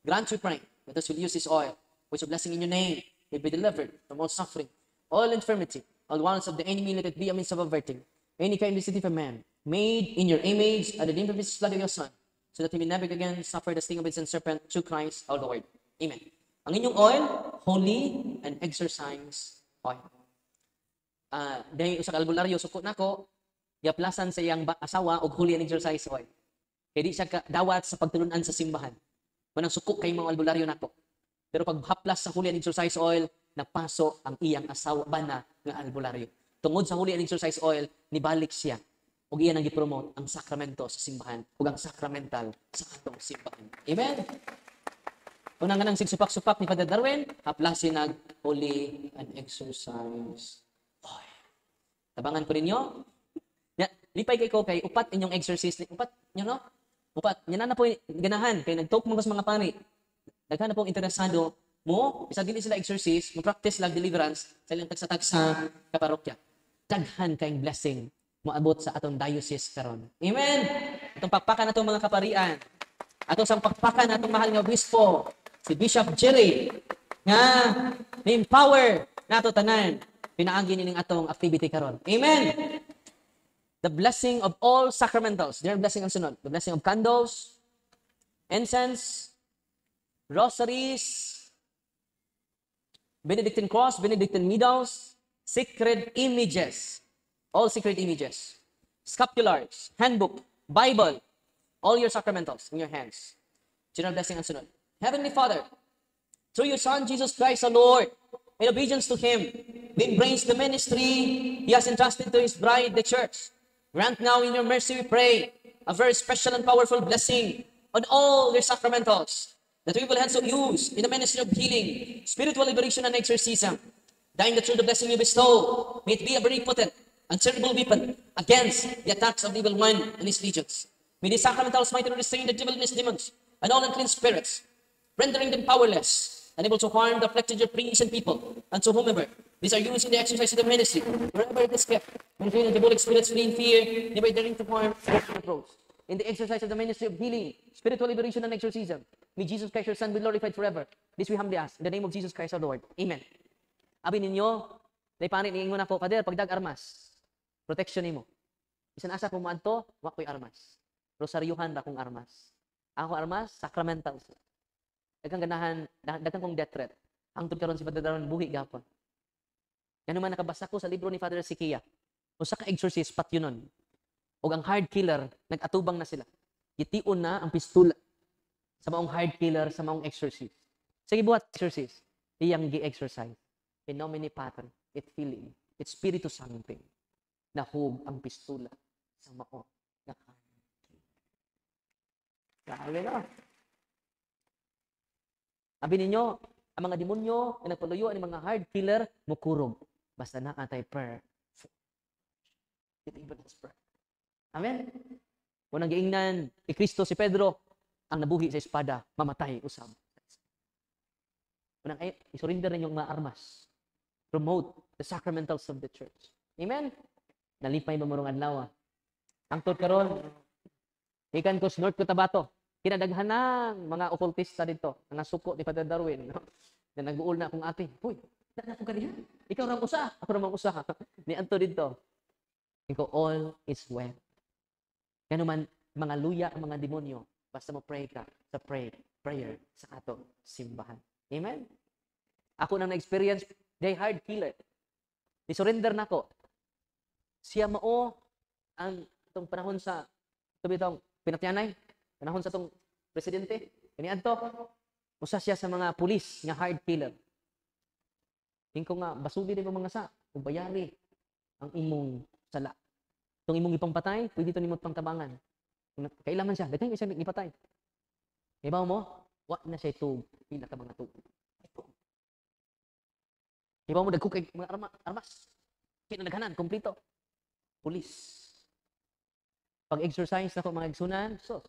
Grant, we pray, that us will use this oil, which a blessing in your name, may be delivered from all suffering, all infirmity, all wiles of the enemy, let it be a means of averting any kind of disease of man, made in your image, and the name of his blood of your Son, so that he may never again suffer the sting of its serpent through Christ our Lord. Amen. Ang inyong oil, holy and exercise oil. Dahil sa albularyo, suko na ko, yaplasan sa iyang asawa og holy and exercise oil. Kaya di siya dawat sa pagtulunan sa simbahan. Manang suko kay mga albularyo nako. Pero pag haplas sa holy and exercise oil, napaso ang iyang asawa bana nga albularyo. Tungod sa holy and exercise oil, nibalik siya. Ug iyan ang gipromote ang sakramento sa simbahan ug ang sacramental sa atong simbahan. Amen. Unang nga nang sigsupak-supak ni Father Darwin, haplasin nag holy and exercise oil. Tabangan ko ninyo. Lipay kay ko kay upat inyong exorcist. Upat, you know? Upat. Yan na po ganahan. Kay nag-talk mo sa mga pari. Daghan na pong interesado mo. Isa dili sila exorcist. Mag-practice lang deliverance sa ilang tagsa-tagsa kaparokya. Daghan kayong blessing moabot sa atong diocese karon. Amen! Atong pakpakan atong mga kaparian. Atong sang pakpakan atong mahal nga obispo. Si Bishop Jerry. Nga, na-empower nato tanan. Pinaagi nining atong activity karon. Amen! The blessing of all sacramentals. Their blessing ang sunod. The blessing of candles, incense, rosaries, Benedictine cross, Benedictine needles, sacred images. All sacred images. Scapulars, handbook, Bible, all your sacramentals in your hands. General blessing ang sunod. Heavenly Father, through your Son, Jesus Christ, our Lord, in obedience to Him, we embrace the ministry He has entrusted to His bride, the church. Grant now in your mercy, we pray, a very special and powerful blessing on all their sacramentals that we will hence use in the ministry of healing, spiritual liberation, and exorcism. Dying the truth, the blessing you bestow, may it be a very potent and terrible weapon against the attacks of the evil one and his legions. May these sacramentals mightily restrain the devil and his demons and all unclean spirits, rendering them powerless, unable to harm the afflicted your priests and people, and to whomever these are used in the exercise of the ministry, wherever it is kept, when feeling the demonic spirits flee in fear, never daring to harm or approach. In the exercise of the ministry of healing, spiritual liberation, and exorcism, may Jesus Christ, your Son, be glorified forever. This we humbly ask, in the name of Jesus Christ, our Lord. Amen. Abi ninyo, day panin, iingon ako, Pader, pagdag armas, protection nimo. Bisan asa pumanto, wa ko'y armas. Rosaryuhan ra kong armas. Ako armas, sacramentals. Daghang ganahan, daghang kong death threat. Hangtod karon si Father Darwin buhi gapon. Yan naman nakabasa ko sa libro ni Father Sikia. Usa ka exorcist patyunon. O ang hard killer, nag-atubang na sila. Gitiun na ang pistula sa maong hard killer, sa maong exorcist. Sige buhat, exorcist. Iyang gi-exorcise. In nomine Patri, et Filii, et Spiritus Sancti. Nahug ang pistula sa maong na hard killer. Grabe na. Sabi ninyo, ang mga demonyo na nagpaluyo ang mga hard killer, mukurog. Basta na atay prayer. Prayer. Amen? Unang giingnan, ni Kristo si Pedro, ang nabuhi sa espada, mamatay usab. Unang ay, isurrender ninyong mga armas. Promote the sacramentals of the church. Amen? Nalipay mamurong adlaw. Ang tod karon, ikan ko North Cotabato, kinadaghanang mga okultista dito, ang nasuko ni Father Darwin, no? Na nag-uul na akong ate. Uy, na ako kaniya. Ikaw rang usa, ako ramang usa. Ni Anto dito. Ikaw, all is well. Kaya naman, mga luya ang mga demonyo, basta mo pray ka sa prayer sa ato simbahan. Amen? Ako nang na-experience, they hard killer. Ni-surrender na ko. Siya mao ang itong panahon sa itong pinatyanay, panahon sa itong presidente. Kanian to, usa siya sa mga pulis nga hard killer. Hingko nga, basubi din mga sa, kung bayari ang imong sala. Itong imong ipampatay, pwede ito nimot pangtabangan. Kailangan siya, daghang isang ipatay. Ibaw mo, wa na siya itong pila ka mga tubo. Ibaw mo, dagko kay mga armas. Kinadaghanan, kumplito. Pulis. Pag-exercise na ko mga igsunan, sos,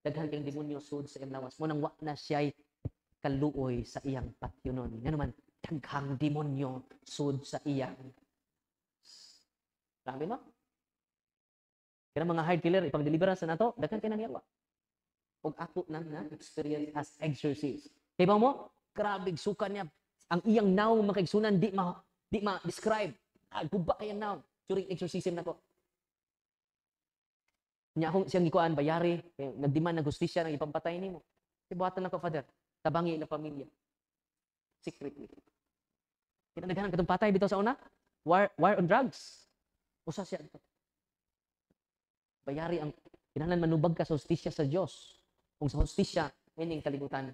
daghan kayong demonyo sud sa iyang lawas. Munang wa na siya'y kaluoy sa iyang patyunon. Nga naman, daghang demonyo sud sa iyang. Grabe no? Kaya mga hard killer, ipag-deliverance na nato, daghan kayo nangyarwa. Huwag ako nang na-experience as exorcist. Kaya ba mo, grabe, suka niya, ang iyang now, makaigsunan, di ma-describe. Guba kayang now, during exorcism na ko. Niya akong siyang ikuan, bayari, nagdemand ng justisya, nang ipampatay ni mo. Sibuhatan na ko, Father, tabangi na pamilya. Secretly. Kinadaghanan katong patay bitaw sa una, war on drugs. Usa siya ito. Bayari ang kinahanglan manubag ka sa hustisya sa Dios. Kung sa hustisya ining kalibutan.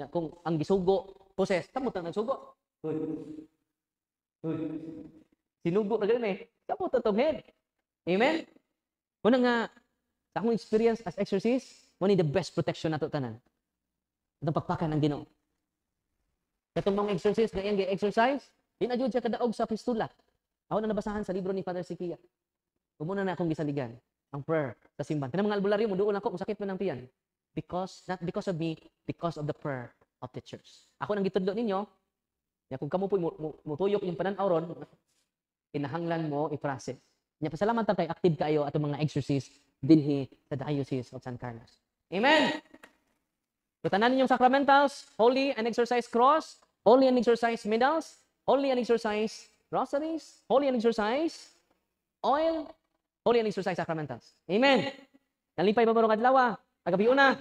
Kung ang gisugo poses, kamot ang nagsugo. Sinugo na gani, kamot ang head. Amen. Kuna nga sa akong experience as exorcist, one of the best protection nato tanan. Itong pagpakan ng Ginoo. Katong mga exorcist nga iyang gi-exercise, dinadjud siya kadaog sa pistula. Ako na nabasahan sa libro ni Father Sikia. Umuna na akong gisaligan ang prayer sa simbahan. Kanang mga albularyo mo, doon ako kung sakit man ang tiyan. Not because of me, because of the prayer of the church. Ako nang gitudlo ninyo, kung kamo po mutuyok yung pananawron, kinahanglan mo i-process. Pasalamat kay active kayo atong mga exorcist dinhi sa Diocese of San Carlos. Amen! Tutanan ninyong sacramentals, holy and exercise cross, holy and exercise medals, holy and exercise rosaries, holy and exercise oil, holy and exercise sacramentals. Amen. Nalipay pa marong adlaw, agabi una.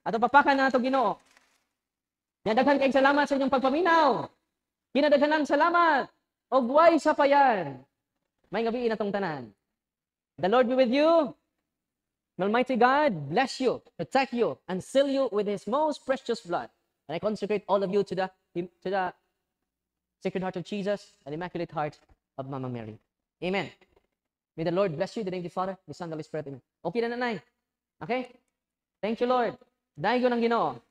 Ato papakan na ato Ginoo. Daghan kayong salamat sa inyong pagpaminaw. Kinadaghanan salamat. Og way sapayan. May gabi na tong tanan. The Lord be with you. May Almighty God bless you, protect you, and seal you with His most precious blood. And I consecrate all of you to the Sacred Heart of Jesus and Immaculate Heart of Mama Mary. Amen. May the Lord bless you in the name of the Father, the Son, and the Holy Spirit. Amen. Okay na, nanay? Okay? Thank you, Lord. Dahil ko ng Ginoo.